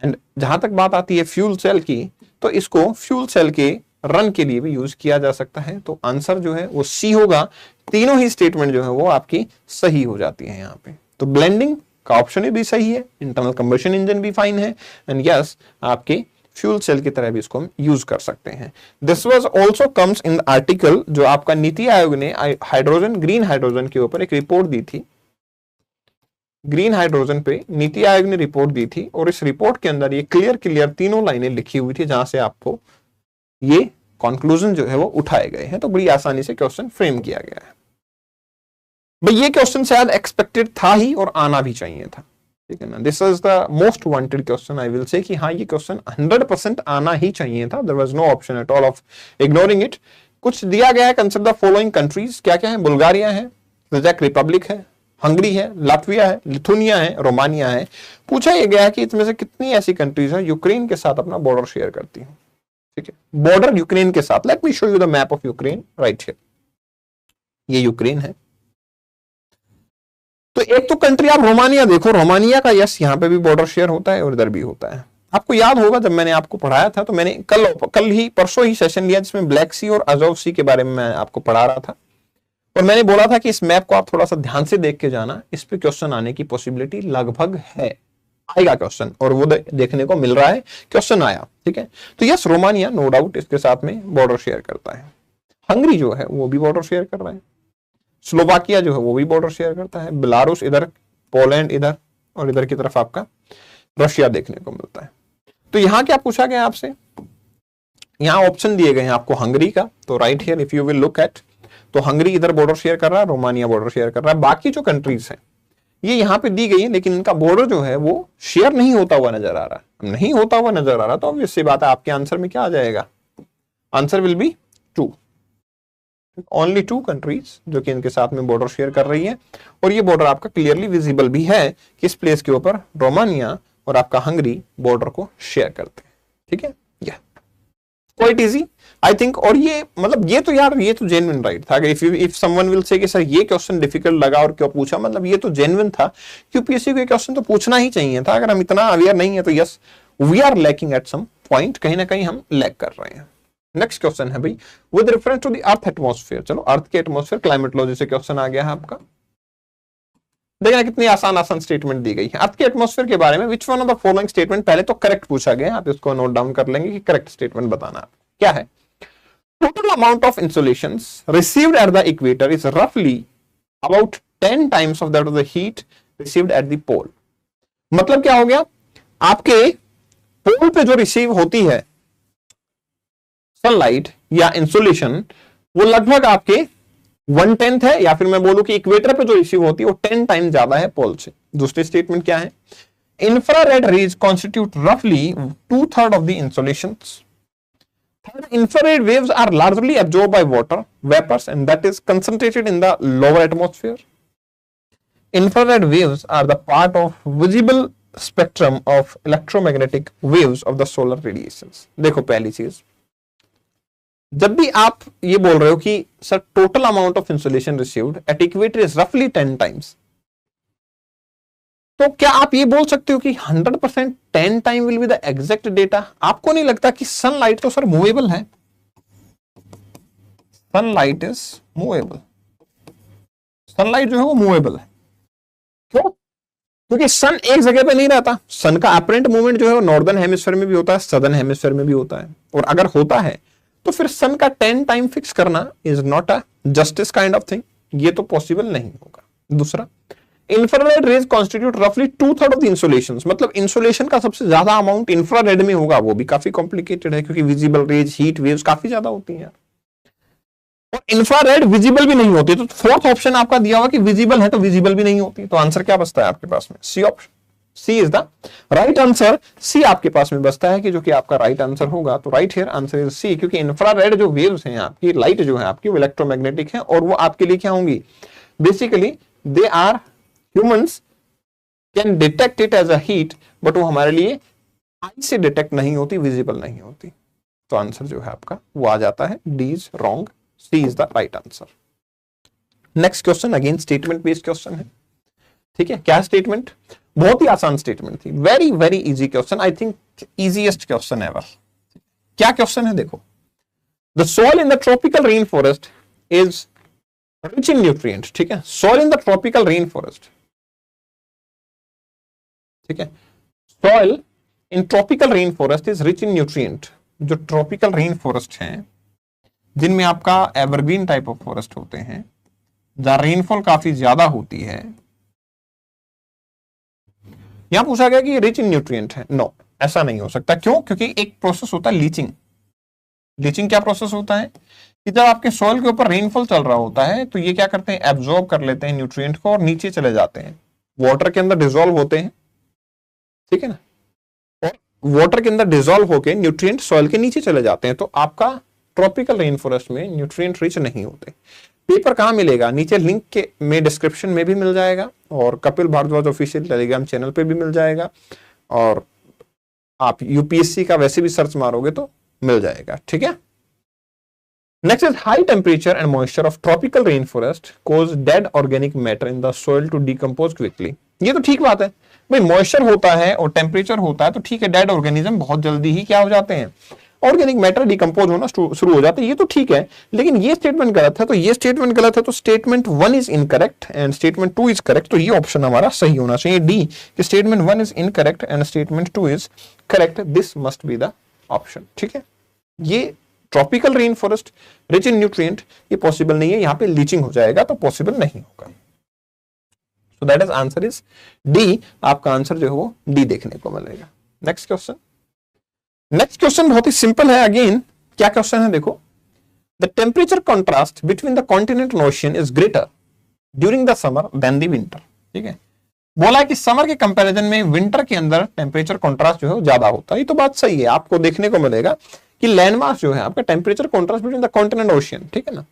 And जहां तक बात आती है फ्यूल सेल की, तो इसको फ्यूल सेल के रन के लिए भी यूज किया जा सकता है। तो आंसर जो है वो सी होगा। तीनों ही स्टेटमेंट जो है वो आपकी सही हो जाती है यहाँ पे। तो ब्लेंडिंग का ऑप्शन भी सही है, इंटरनल कंबशन इंजन भी फाइन है, एंड यस आपके फ्यूल सेल की तरह भी इसको हम यूज कर सकते हैं। This was also comes in article जो आपका नीति आयोग ने हाइड्रोजन, ग्रीन हाइड्रोजन के ऊपर एक रिपोर्ट दी थी। ग्रीन हाइड्रोजन पे नीति आयोग ने रिपोर्ट दी थी, और इस रिपोर्ट के अंदर ये क्लियर तीनों लाइनें लिखी हुई थी, जहां से आपको ये कंक्लूजन जो है वो उठाए गए हैं। तो बड़ी आसानी से क्वेश्चन फ्रेम किया गया है। भाई ये क्वेश्चन शायद एक्सपेक्टेड था ही और आना भी चाहिए था। ठीक है ना, this is the most wanted question, I will say कि हाँ ये क्वेश्चन 100% आना ही चाहिए था। There was no option at all of ignoring it. कुछ दिया गया है, कंसिडर द फॉलोइंग कंट्रीज। क्या क्या है? बुल्गारिया है, चेक रिपब्लिक है, हंगरी है, लाटविया है, लिथुनिया है, रोमानिया है। पूछा यह गया कि इसमें से कितनी ऐसी कंट्रीज हैं यूक्रेन के साथ अपना बॉर्डर शेयर करती हैं। ठीक है, बॉर्डर यूक्रेन के साथ। Late me show you the map of Ukraine right here. ये यूक्रेन है। तो एक तो कंट्री आप रोमानिया देखो, रोमानिया का यस यहां पे भी बॉर्डर शेयर होता है और इधर भी होता है। आपको याद होगा जब मैंने आपको पढ़ाया था, तो मैंने परसों ही सेशन लिया जिसमें ब्लैक सी और अजोव सी के बारे में मैं आपको पढ़ा रहा था, और मैंने बोला था कि इस मैप को आप थोड़ा सा ध्यान से देख के जाना, इस पे क्वेश्चन आने की पॉसिबिलिटी लगभग है, आएगा क्वेश्चन, और वो देखने को मिल रहा है, क्वेश्चन आया। ठीक है, तो यस रोमानिया नो डाउट इसके साथ में बॉर्डर शेयर करता है। हंगरी जो है वो भी बॉर्डर शेयर कर रहा है, स्लोवाकिया जो है वो भी बॉर्डर शेयर करता है, बेलारूस इधर, पोलैंड इधर, और इधर की तरफ आपका रशिया देखने को मिलता है। तो यहां क्या पूछा गया आपसे? यहां ऑप्शन दिए गए हैं आपको हंगरी का, तो right here if you will look at, तो हंगरी इधर बॉर्डर शेयर कर रहा है, रोमानिया बॉर्डर शेयर कर रहा है। बाकी जो कंट्रीज हैं ये यहां पे दी गई है, लेकिन इनका बॉर्डर जो है वो शेयर नहीं होता हुआ नजर आ रहा है। नहीं होता हुआ नजर आ रहा, तो ऑब्वियस सी बात है आपके आंसर में क्या आ जाएगा? Answer will B 2। Only 2 countries जो कि इनके साथ में बॉर्डर शेयर कर रही है, और ये बॉर्डर आपका क्लियरली विजिबल भी है किस प्लेस के ऊपर, रोमानिया और आपका हंगरी बॉर्डर को शेयर करते हैं। ठीक है, या क्वाइट इजी आई थिंक। और ये मतलब ये तो यार ये तो जेन्युइन राइट था। इफ समवन विल से कि सर ये क्वेश्चन डिफिकल्ट लगा और क्यों पूछा, मतलब ये तो जेन्युइन था, यूपीएससी को ये क्वेश्चन तो पूछना ही चाहिए था। अगर हम इतना अवेयर नहीं है तो yes we are lacking at some point, कहीं ना कहीं हम लैक कर रहे हैं। नेक्स्ट क्वेश्चन है भाई with reference to the earth atmosphere. चलो अर्थ के एटमॉस्फेयर क्लाइमेटोलॉजी से क्वेश्चन आ गया है आपका। देखना कितनी आसान स्टेटमेंट दी गई है अर्थ के एटमॉस्फेयर के बारे में। Which one of the following statement, पहले तो करेक्ट पूछा गया, आप इसको नोट डाउन कर लेंगे कि करेक्ट स्टेटमेंट बताना क्या है। Total amount of insolations received at the equator is रफली about 10 times of that of the heat received at the pole. मतलब क्या हो गया, आपके पोल पे जो रिसीव होती है सनलाइट या इंसोलेशन, वो लगभग आपके 1/10 है, या फिर मैं बोलूं कि इक्वेटर पे जो रिसीव होती है वो 10 टाइम ज्यादा है पोल से। दूसरी स्टेटमेंट क्या है, इंफ्रारेड रेज कॉन्स्टिट्यूट रफली 2/3 of the insolations. Infrared waves are largely absorbed by water vapors and that is concentrated in the lower atmosphere. Infrared waves are the part of visible spectrum of electromagnetic waves of the solar radiations. देखो पहली चीज, जब भी आप ये बोल रहे हो कि sir total amount of insulation received at equator is रफली 10 टाइम्स, तो क्या आप ये बोल सकते हो कि 100% 10 time will be the exact data? आपको नहीं लगता कि सनलाइट तो सर मूवेबल है? सनलाइट इज मूवेबल, सनलाइट जो है वो मूवेबल है। क्यों? क्योंकि सन एक जगह पे नहीं रहता। सन का अपरेंट मूवमेंट जो है वो नॉर्दर्न हेमिस्फीयर में भी होता है, सदर्न हेमिस्फीयर में भी होता है, और अगर होता है तो फिर सन का 10 टाइम फिक्स करना is not a justice kind of thing, ये तो पॉसिबल नहीं होगा। दूसरा, इंफ्रारेड रेज कॉन्स्टिट्यूट रफली 2/3 ऑफ द इंसोलेशन, मतलब इंसोलेशन का सबसे ज्यादा अमाउंट इंफ्रारेड में होगा, वो भी काफी कॉम्प्लिकेटेड है क्योंकि विजिबल रेज, हीट वेव्स काफी ज्यादा होती हैं और इंफ्रारेड विजिबल भी नहीं होती। तो फोर्थ ऑप्शन आपका दिया हुआ कि विजिबल है तो विजिबल भी नहीं होती, तो आंसर क्या बचता है आपके पास में? C option, C is the right answer. C आपके पास में बचता है कि जो कि आपका राइट आंसर होगा। तो right here answer is C, क्योंकि इंफ्रारेड जो वेव्स हैं आपकी, लाइट जो है आपकी, वो इलेक्ट्रोमैग्नेटिक है और वो आपके लिए क्या होंगी? Basically they are, humans can detect it as a heat, but वो हमारे लिए आई से डिटेक्ट नहीं होती, विजिबल नहीं होती। तो आंसर जो है आपका वो आ जाता है D is wrong, C is the right answer. Next question again statement based question है, ठीक है। क्या स्टेटमेंट? बहुत ही आसान स्टेटमेंट थी, very very easy question, I think easiest question ever. क्या क्वेश्चन है देखो, the soil in the tropical rain forest is rich in nutrient, ठीक है। Soil in the tropical rain forest, ठीक है, soil in tropical rain forest is rich in nutrient. जो ट्रॉपिकल रेन फॉरेस्ट हैं जिनमें आपका एवरग्रीन टाइप ऑफ फॉरेस्ट होते हैं, जहां रेनफॉल काफी ज्यादा होती है, यहां पूछा गया कि रिच इन न्यूट्रिएंट है। नो, ऐसा नहीं हो सकता। क्यों? क्योंकि एक प्रोसेस होता है लीचिंग। लीचिंग क्या प्रोसेस होता है कि जब आपके सॉइल के ऊपर रेनफॉल चल रहा होता है तो ये क्या करते हैं? एब्जॉर्ब कर लेते हैं न्यूट्रिएंट को और नीचे चले जाते हैं, वाटर के अंदर डिसॉल्व होते हैं, ठीक है ना। और वाटर के अंदर डिसॉल्व होकर न्यूट्रिएंट सॉइल के नीचे चले जाते हैं। तो आपका ट्रॉपिकल रेन फॉरेस्ट में न्यूट्रिएंट रिच नहीं होते। पेपर कहां मिलेगा? नीचे लिंक के में डिस्क्रिप्शन में भी मिल जाएगा और Kapil Bhardwaj official telegram channel पे भी मिल जाएगा, और आप यूपीएससी का वैसे भी सर्च मारोगे तो मिल जाएगा, ठीक है। Next is high temperature and moisture of tropical rain forest cause dead organic matter in the soil to decompose quickly. ये तो ठीक बात है भाई, मॉइस्चर होता है और टेम्परेचर होता है तो ठीक है, डेड ऑर्गेनिज्म बहुत जल्दी ही क्या हो जाते हैं? ऑर्गेनिक मैटर डिकम्पोज होना शुरू हो जाता है, ये तो ठीक है। लेकिन ये स्टेटमेंट गलत है, तो ये स्टेटमेंट गलत है, तो statement 1 is incorrect and statement 2 is correct. तो ये ऑप्शन हमारा सही होना चाहिए, डी, कि statement 1 is incorrect and statement 2 is correct. This must be the option, ठीक है। ये tropical rain forest rich in nutrient, ये पॉसिबल नहीं है, यहां पे लीचिंग हो जाएगा तो पॉसिबल नहीं होगा। So that is answer is D. आपका आंसर जो है वो डी देखने को मिलेगा। नेक्स्ट क्वेश्चन, नेक्स्ट क्वेश्चन बहुत ही सिंपल है। अगेन क्या क्वेश्चन है देखो, the temperature contrast between the continent and ocean is greater during the summer than the winter, ठीक है। बोला है कि समर के कंपैरिजन में विंटर के अंदर टेम्परेचर कॉन्ट्रास्ट जो है वो ज्यादा होता है। ये तो बात सही है, आपको देखने को मिलेगा कि लैंडमास जो है आपका temperature contrast between the continent ocean, ठीक है ना।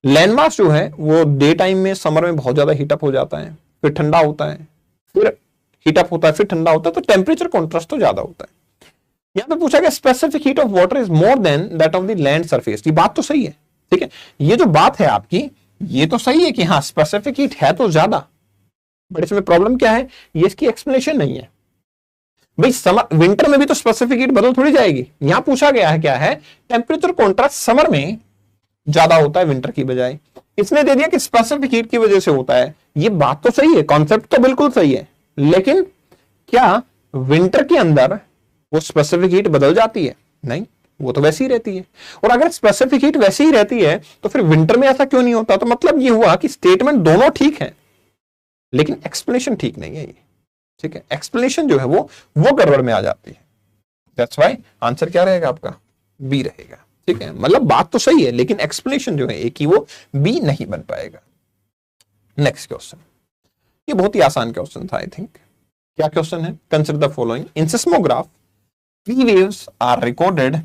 लैंडमास जो है वो डे टाइम में समर में बहुत ज्यादा हीटअप हो जाता है, फिर ठंडा होता है, फिर हीटअप होता है, फिर ठंडा होता है, तो टेम्परेचर कॉन्ट्रास्ट तो ज्यादा होता है। यहां पे पूछा गया specific heat of water is more than that of the land surface. ये बात तो सही है, ठीक है। ये जो बात है आपकी, ये तो सही है कि हाँ स्पेसिफिक हीट है तो ज्यादा, बट इसमें प्रॉब्लम क्या है? ये इसकी एक्सप्लेनेशन नहीं है भाई। समर विंटर में भी तो स्पेसिफिक हीट बदल थोड़ी जाएगी। यहां पूछा गया है क्या है? टेम्परेचर कॉन्ट्रास्ट समर में ज्यादा होता है विंटर की बजाय। इसने दे दिया कि स्पेसिफिक हीट की वजह से होता है। ये बात तो सही है, कॉन्सेप्ट तो बिल्कुल सही है, लेकिन क्या विंटर के अंदर वो स्पेसिफिक हीट बदल जाती है? नहीं, वो तो वैसी ही रहती है। और अगर स्पेसिफिक हीट वैसी ही रहती है तो फिर विंटर में ऐसा क्यों नहीं होता? तो मतलब ये हुआ कि स्टेटमेंट दोनों ठीक है लेकिन एक्सप्लेनेशन ठीक नहीं है ये, ठीक है। एक्सप्लेनेशन जो है वो गड़बड़ में आ जाती है। दैट्स व्हाई आंसर क्या रहेगा आपका? बी रहेगा, ठीक है। मतलब बात तो सही है लेकिन एक्सप्लेनेशन जो है एक ही, वो बी नहीं बन पाएगा। नेक्स्ट क्वेश्चन, ये बहुत ही आसान क्वेश्चन था आई थिंक। क्या क्वेश्चन है? Consider the following, in seismograph P waves are recorded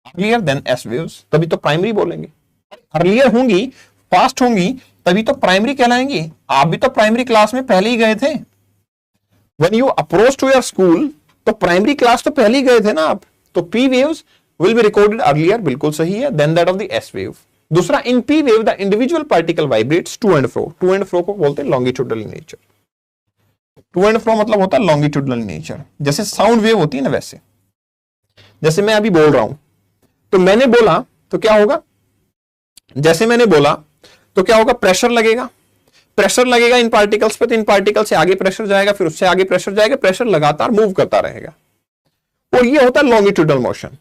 earlier than S waves, तभी तो प्राइमरी बोलेंगे। अर्लियर होंगी, फास्ट होंगी, तभी तो प्राइमरी कहलाएंगी। आप भी तो प्राइमरी क्लास में पहले ही गए थे। When you approach to your school, तो प्राइमरी क्लास तो पहले ही गए थे ना आप। तो P waves will be recorded earlier, बिल्कुल सही है, than that of the S wave। दूसरा, in P wave the individual particle vibrates to and fro। to and fro को बोलते हैं longitudinal nature। to and fro मतलब होता है longitudinal nature। जैसे साउंड वेव होती है ना, वैसे जैसे मैं अभी बोल रहा हूं तो मैंने बोला तो क्या होगा? जैसे मैंने बोला तो क्या होगा? प्रेशर लगेगा। प्रेशर लगेगा इन पार्टिकल्स पे, तो इन पार्टिकल से आगे प्रेशर जाएगा, फिर उससे आगे प्रेशर जाएगा, प्रेशर लगातार मूव करता रहेगा। और ये होता है लॉन्गिट्यूडनल मोशन।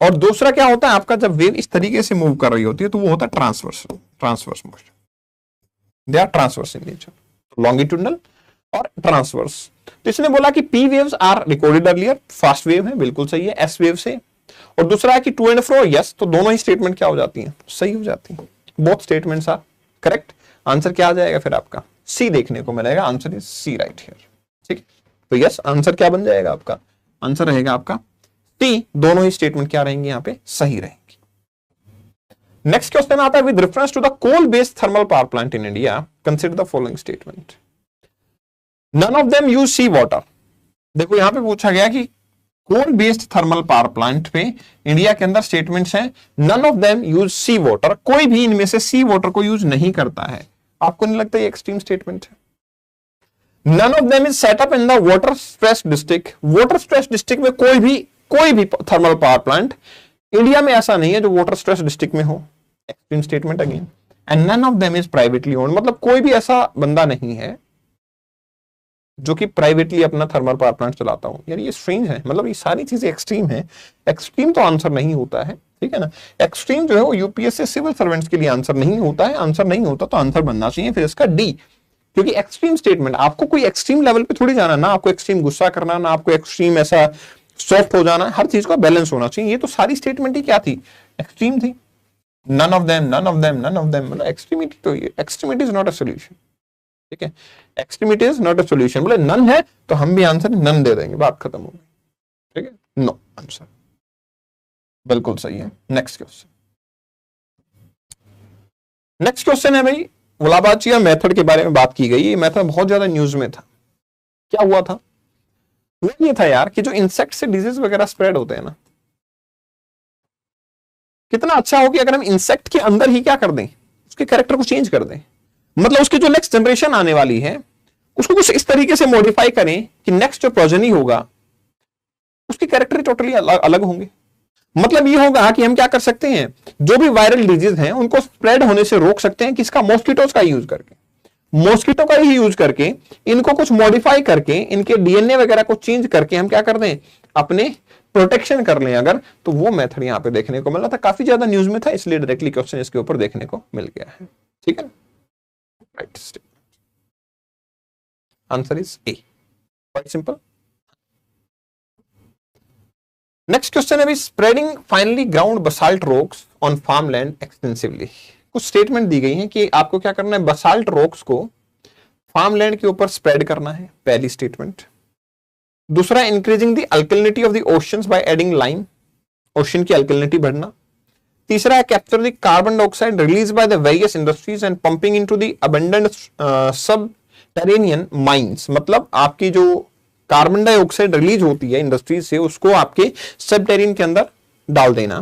और दूसरा क्या होता है आपका, जब वेव इस तरीके से मूव कर रही होती है तो वो होता है transverse motion, they are transverse in nature, longitudinal और ट्रांसवर्स। तो इसने बोला कि P waves are recorded earlier, fast wave है, बिल्कुल सही है, एस वेव से। और दूसरा है कि टू एंड फ्रो, यस, तो दोनों ही स्टेटमेंट क्या हो जाती हैं, सही हो जाती हैं, both statements are correct. Answer क्या आ जाएगा फिर आपका, सी देखने को मिलेगा, answer is C right here, ठीक है। तो यस, आंसर क्या बन जाएगा आपका, आंसर रहेगा आपका सी, दोनों ही स्टेटमेंट क्या रहेंगे यहाँ पे, सही रहेंगे। नेक्स्ट क्वेश्चन आता है, with reference to the coal based thermal power plant in India consider the following statement, none of them use sea water. देखो यहां पे पूछा गया कि coal based thermal power plant पे इंडिया के अंदर स्टेटमेंट्स हैं, none of them use sea water, कोई भी इनमें से सी वाटर को यूज नहीं करता है। आपको नहीं लगता ये एक्सट्रीम स्टेटमेंट है? None of them is set up in the water stress district, water stress district में कोई भी थर्मल पावर प्लांट इंडिया में ऐसा नहीं है जो वाटर स्ट्रेस डिस्ट्रिक्ट में हो, extreme statement again. And none of them is privately owned, मतलब कोई भी ऐसा बंदा नहीं है जो कि प्राइवेटली अपना थर्मल पावर प्लांट चलाता हूं। यार ये स्ट्रेंज है, मतलब ये सारी चीजें एक्सट्रीम है, एक्सट्रीम तो आंसर नहीं होता है, ठीक है ना। एक्सट्रीम जो है वो यूपीएससी सिविल सर्वेंट्स के लिए आंसर नहीं होता है, आंसर नहीं होता तो आंसर बनना चाहिए फिर इसका डी, क्योंकि एक्सट्रीम स्टेटमेंट आपको कोई एक्सट्रीम लेवल पे थोड़ी जाना, ना आपको एक्सट्रीम गुस्सा करना, ना आपको एक्सट्रीम ऐसा सॉफ्ट हो जाना, हर चीज का बैलेंस होना चाहिए। ये तो सारी स्टेटमेंट ही क्या थी, एक्सट्रीम थी। None of them, none of them, none of them, मतलब एक्सट्रीमिटी, तो extremity is not a solution, ठीक है। Extremity is not a solution, बोले नन है तो हम भी आंसर नन दे देंगे, बात खत्म हो गई, ठीक है। नो आंसर बिल्कुल सही है। नेक्स्ट क्वेश्चन, नेक्स्ट क्वेश्चन है भाई, वोलाबाचिया मेथड के बारे में बात की गई। ये मेथड बहुत ज्यादा न्यूज में था। क्या हुआ था, वो ये था यार कि जो इंसेक्ट से डिजीज वगैरह स्प्रेड होते हैं ना, कितना अच्छा हो कि अगर हम इंसेक्ट के अंदर ही क्या कर दें, उसके कैरेक्टर को चेंज कर दें, मतलब उसकी जो नेक्स्ट जनरेशन आने वाली है उसको कुछ इस तरीके से मॉडिफाई करें कि नेक्स्ट जो प्रोजेनी होगा उसके कैरेक्टर टोटली अलग होंगे। मतलब ये होगा कि हम क्या कर सकते हैं, जो भी वायरल डिजीज हैं उनको स्प्रेड होने से रोक सकते हैं, किसका, मॉस्किटोज का यूज करके, मॉस्किटो का ही यूज करके इनको कुछ मॉडिफाई करके इनके डीएनए वगैरह को चेंज करके हम क्या कर दें, अपने प्रोटेक्शन कर लें अगर, तो वो मेथड यहां पे देखने को मिला था, काफी ज्यादा न्यूज में था, इसलिए डायरेक्टली क्वेश्चन इसके ऊपर देखने को मिल गया है, ठीक है। Right statement, answer is A, quite simple. Next question है, spreading finely ground basalt rocks on farmland extensively. कुछ स्टेटमेंट दी गई हैं कि आपको क्या करना है, बसाल्ट रॉक्स को फार्मलैंड के ऊपर स्प्रेड करना है, पहली स्टेटमेंट। दूसरा, increasing the alkalinity of the oceans by adding lime, ocean की अल्कलिनिटी बढ़ना। तीसरा है, capture the carbon dioxide release by the various industries and pumping into the abundant subterranean mines, मतलब आपकी जो कार्बन डाइऑक्साइड रिलीज होती है इंडस्ट्रीज से उसको आपके सबटेरिन के अंदर डाल देना।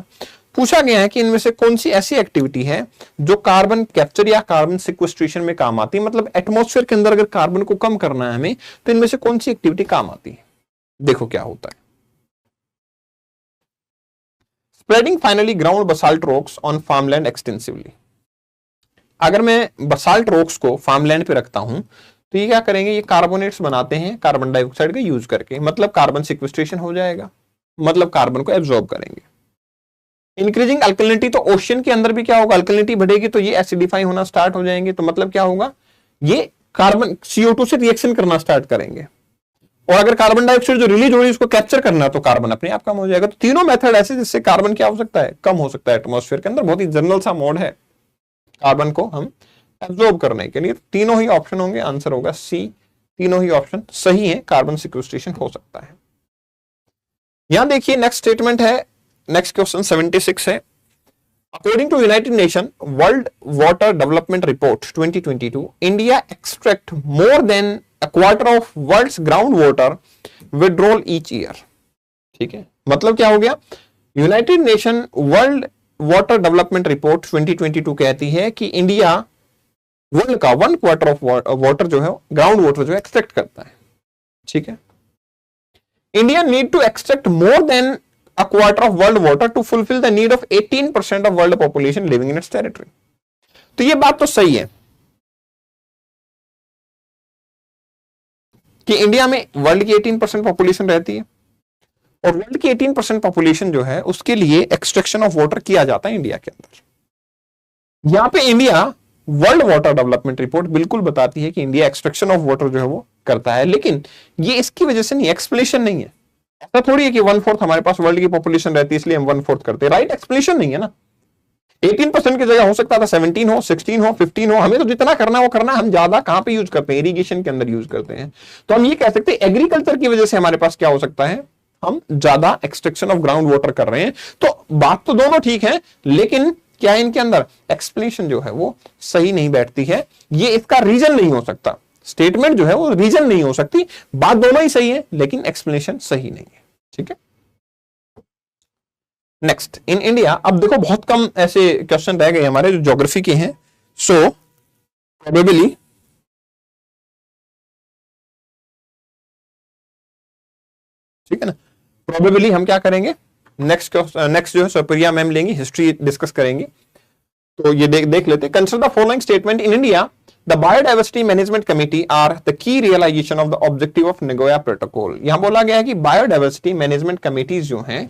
पूछा गया है कि इनमें से कौन सी ऐसी एक्टिविटी है जो कार्बन कैप्चर या कार्बन सिक्वेस्ट्रेशन में काम आती है, मतलब एटमॉस्फेयर के अंदर अगर कार्बन को कम करना है हमें तो इनमें से कौन सी एक्टिविटी काम आती है। देखो क्या होता है, spreading finely ground basalt rocks on farmland extensively. अगर मैं बसाल्ट रॉक्स को फार्मलैंड पे रखता हूं तो ये क्या करेंगे, ये कार्बोनेट्स बनाते हैं कार्बन डाइऑक्साइड का यूज करके, मतलब कार्बन सिक्वेस्ट्रेशन हो जाएगा, मतलब कार्बन को एब्जॉर्ब करेंगे। इंक्रीजिंग अल्कलिनिटी, तो ओशन के अंदर भी क्या होगा, अल्कलिनिटी बढ़ेगी तो ये एसिडिफाई होना स्टार्ट हो जाएंगे, तो मतलब क्या होगा, ये कार्बन CO2 से रिएक्शन करना स्टार्ट करेंगे, और अगर कार्बन डाइऑक्साइड जो रिलीज हो रही है उसको कैप्चर करना तो कार्बन अपने आप कम हो जाएगा। तो तीनों मेथड ऐसे जिससे कार्बन क्या हो सकता है, कम हो सकता है एटमॉस्फेयर के अंदर। बहुत ही जनरल सा मोड है कार्बन को हम एब्जॉर्ब करने के लिए। तीनों ही ऑप्शन होंगे, आंसर होगा सी, तीनों ही ऑप्शन सही है, कार्बन सिक्वेस्ट्रेशन हो सकता है। यहां देखिए नेक्स्ट स्टेटमेंट है, नेक्स्ट क्वेश्चन 76 है, according to United Nation World Water Development Report 2022, India extract more than a quarter of world's groundwater withdrawal each year। ठीक है, मतलब क्या हो गया, United Nation World Water Development Report 2022 कहती है कि इंडिया वर्ल्ड का 1/4 ऑफ वाटर जो है, ग्राउंड वाटर जो है एक्सट्रैक्ट करता है। ठीक है, India need to extract more than a quarter of world water to fulfill the need of 18% of world population living in its territory। तो ये बात तो सही है कि इंडिया में वर्ल्ड की 18% पॉपुलेशन रहती है, और वर्ल्ड की 18% पॉपुलेशन जो है उसके लिए एक्सट्रैक्शन ऑफ वाटर किया जाता है इंडिया के अंदर। यहां पे India world Water Development report बिल्कुल बताती है कि इंडिया एक्सट्रैक्शन ऑफ वाटर जो है वो करता है, लेकिन ये इसकी वजह से नहीं, एक्सप्लेनेशन नहीं है। ऐसा थोड़ी है कि 1/4 हमारे पास वर्ल्ड की पॉपुलेशन रहती है इसलिए हम 1/4 करते हैं, राइट? एक्सप्लेनेशन नहीं है ना। 18% की जगह हो सकता था 17 हो, 16 हो, 15 हो, हमें तो जितना करना वो करना। हम ज्यादा कहां पे यूज करते हैं? इरिगेशन के अंदर यूज करते हैं। तो हम ये कह सकते हैं एग्रीकल्चर की वजह से हमारे पास क्या हो सकता है, हम ज्यादा एक्सट्रैक्शन ऑफ ग्राउंड वाटर कर रहे हैं। तो बात तो दोनों ठीक है, लेकिन क्या है इनके अंदर एक्सप्लेनेशन जो है वो सही नहीं बैठती है। ये इसका रीजन नहीं हो सकता, स्टेटमेंट जो है वो रीजन नहीं हो सकती। बात दोनों ही सही है लेकिन एक्सप्लेनेशन सही नहीं है। ठीक है, नेक्स्ट, इन इंडिया। अब देखो बहुत कम ऐसे क्वेश्चन रह गए हमारे जो ज्योग्राफी के हैं। सो प्रोबेबली ठीक है ना, प्रोबेबली हम क्या करेंगे, नेक्स्ट जो है सुप्रिया मैम लेंगी, हिस्ट्री डिस्कस करेंगे। तो ये देख लेते हैं। Consider the following statement in India the biodiversity management committee are the key realization of the objective of Nagoya protocol. यहां बोला गया है कि बायोडाइवर्सिटी मैनेजमेंट कमेटीज जो हैं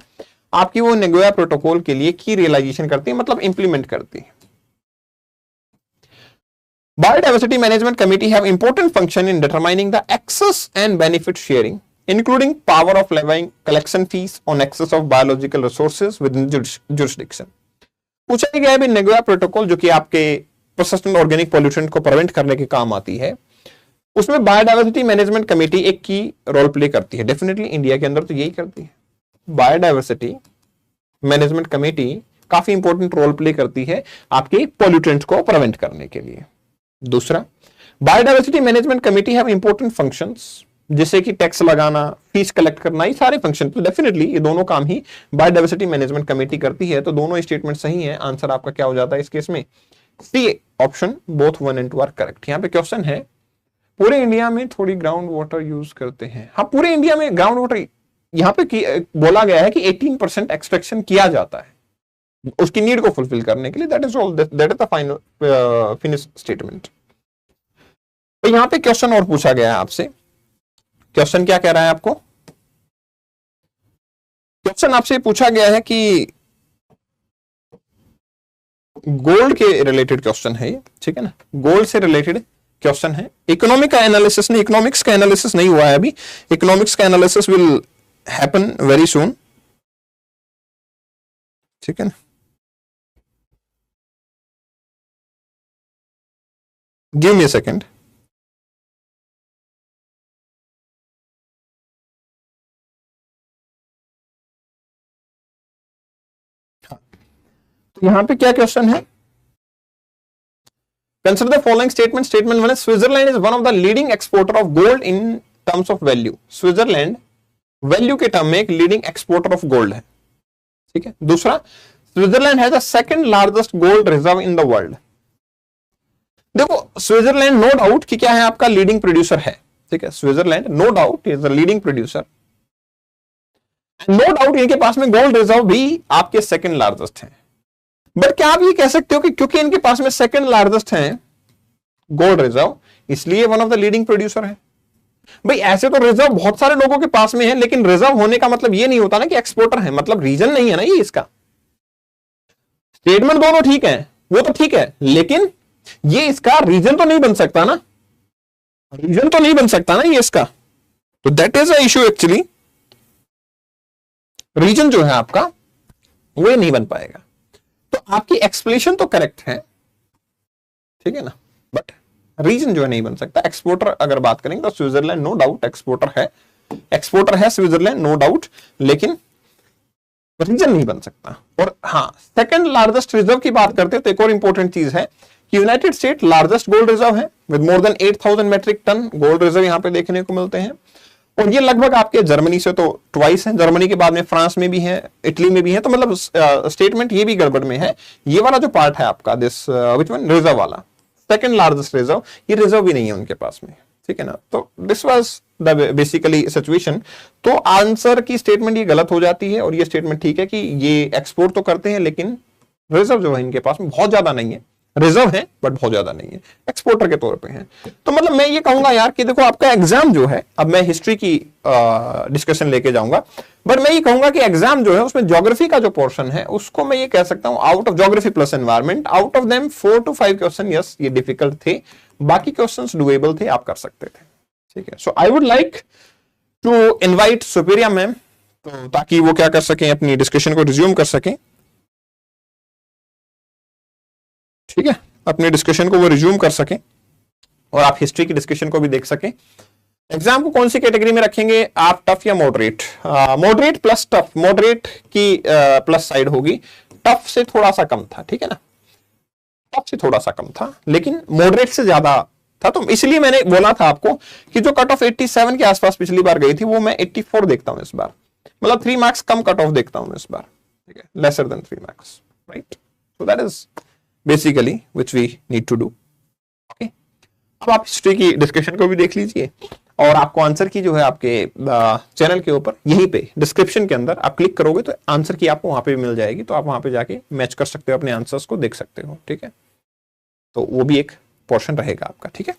आपकी वो नेगोया प्रोटोकॉल के लिए की रियलाइजेशन करती है, मतलब इंप्लीमेंट करती है। Biodiversity management committee have important function in determining the access and benefit sharing including power of levying collection fees on excess of biological resources within jurisdiction। पूछा गया है भी नेगोया प्रोटोकॉल जो कि आपके पर्सिस्टेंट ऑर्गेनिक पॉल्यूशन को प्रिवेंट करने के काम आती है, उसमें बायोडाइवर्सिटी मैनेजमेंट कमेटी एक की रोल प्ले करती है। डेफिनेटली इंडिया के अंदर तो यही करती है, बायोडाइवर्सिटी मैनेजमेंट कमेटी काफी इंपॉर्टेंट रोल प्ले करती है आपके पॉल्यूटेंट्स को प्रिवेंट करने के लिए। दूसरा, biodiversity management committee have important functions जैसे कि टैक्स लगाना, फीस कलेक्ट करना, ये सारे फंक्शन। तो डेफिनेटली ये दोनों काम ही बायोडाइवर्सिटी मैनेजमेंट कमेटी करती है। तो दोनों स्टेटमेंट सही है। आंसर आपका क्या हो जाता है इस केस में? C option, both 1 and 2 are correct. यहाँ पे क्वेश्चन है पूरे इंडिया में थोड़ी ग्राउंड वाटर यूज करते हैं। हाँ, पूरे इंडिया में ग्राउंड वाटर यहाँ पे बोला गया है कि 18% एक्सट्रैक्शन किया जाता है उसकी नीड को फुलफिल करने के लिए। That is all, that is the final finish statement. तो यहाँ पे क्वेश्चन और पूछा गया है आपसे। क्वेश्चन क्या कह रहा है आपको? क्वेश्चन आपसे पूछा गया है कि गोल्ड के रिलेटेड क्वेश्चन है ये, ठीक है ना, गोल्ड से रिलेटेड क्वेश्चन है। इकोनॉमिक का एनालिसिस नहीं, इकोनॉमिक्स का एनालिसिस नहीं हुआ है अभी। इकोनॉमिक्स का analysis will happen very soon, ठीक है ना। Give me a second. यहां पे क्या क्वेश्चन है? Consider the following statement. Statement 1 है Switzerland is one of the leading exporter of gold in terms of value. Switzerland value के टर्म में एक लीडिंग एक्सपोर्टर ऑफ गोल्ड है, ठीक है। दूसरा, Switzerland has the second largest gold reserve in the world. देखो स्विट्जरलैंड नो डाउट कि क्या है आपका लीडिंग प्रोड्यूसर है, ठीक है। Switzerland no doubt is the leading producer, no doubt इनके पास में गोल्ड रिजर्व भी आपके सेकंड लार्जेस्ट है। बट क्या आप ये कह सकते हो कि क्योंकि इनके पास में सेकंड लार्जेस्ट है गोल्ड रिजर्व, इसलिए one of the leading producer है? भाई ऐसे तो रिजर्व बहुत सारे लोगों के पास में है, लेकिन रिजर्व होने का मतलब ये नहीं होता ना कि एक्सपोर्टर है, मतलब रीजन नहीं है ना ये इसका। स्टेटमेंट दोनों ठीक है, वो तो ठीक है, लेकिन ये इसका रीजन तो नहीं बन सकता ना, रीजन तो नहीं बन सकता ना ये इसका। तो that is a issue actually, reason जो है आपका वो नहीं बन पाएगा। तो आपकी एक्सप्लेनेशन तो करेक्ट है, ठीक है ना, बट रीजन जो है नहीं बन सकता। एक्सपोर्टर अगर बात करेंगे तो स्विट्जरलैंड नो डाउट एक्सपोर्टर है, एक्सपोर्टर है स्विट्जरलैंड नो डाउट, लेकिन रीजन नहीं बन सकता। और हाँ, सेकंड लार्जेस्ट रिजर्व की बात करते हैं तो एक और इंपॉर्टेंट चीज है कि United State largest gold reserve है with more than 8000 metric ton gold reserve यहां पे देखने को मिलते हैं। और ये लगभग आपके जर्मनी से तो ट्वाइस है, जर्मनी के बाद में फ्रांस में भी है, इटली में भी है। तो मतलब स्टेटमेंट ये भी गड़बड़ में है। ये वाला जो पार्ट है आपका दिस विच वन रिजर्व वाला, सेकंड लार्जेस्ट रिजर्व, ये रिजर्व भी नहीं है उनके पास में, ठीक है ना। तो this was the basically situation. तो आंसर की स्टेटमेंट ये गलत हो जाती है और ये स्टेटमेंट ठीक है कि ये एक्सपोर्ट तो करते हैं लेकिन रिजर्व जो है इनके पास में बहुत ज्यादा नहीं है, रिजर्व है बट बहुत ज्यादा नहीं है, एक्सपोर्टर के तौर पे है। तो मतलब मैं ये कहूंगा यार कि देखो आपका एग्जाम जो है, अब मैं हिस्ट्री की डिस्कशन लेके जाऊंगा, बट मैं ये कहूंगा कि एग्जाम जो है उसमें ज्योग्राफी का जो पोर्शन है उसको मैं ये कह सकता हूं out of geography plus environment, out of them 4 to 5 question yes ये डिफिकल्ट थे, बाकी क्वेश्चंस डुएबल थे, आप कर सकते थे। ठीक है, so I would like to invite Supriya ma'am, तो ताकि वो क्या कर सकें, अपनी डिस्कशन को रिज्यूम कर सकें। ठीक है, अपनी डिस्कशन को वो रिज्यूम कर सकें और आप हिस्ट्री की डिस्कशन को भी देख सकें। एग्जाम को कौन सी कैटेगरी में रखेंगे आप, टफ या moderate? Moderate plus tough, moderate की प्लस साइड होगी, टफ से थोड़ा सा कम था। ठीक है ना, टफ से थोड़ा सा कम था लेकिन मॉडरेट से ज्यादा था, तो इसलिए मैंने बोला था आपको कि जो कट ऑफ 87 के आसपास पिछली बार गई थी वो मैं 84 देखता हूं इस बार, मतलब 3 मार्क्स कम कट ऑफ देखता हूं इस बार। ठीक है, lesser than 3 marks, right? So that is basically which we need to do. Okay, अब आप हिस्ट्री की डिस्कशन को भी देख लीजिए और आपको आंसर की जो है आपके चैनल के ऊपर यहीं पे डिस्क्रिप्शन के अंदर आप क्लिक करोगे तो आंसर की आपको वहां पे भी मिल जाएगी, तो आप वहां पे जाके मैच कर सकते हो, अपने आंसर्स को देख सकते हो। ठीक है, तो वो भी एक पोर्शन रहेगा आपका। ठीक है।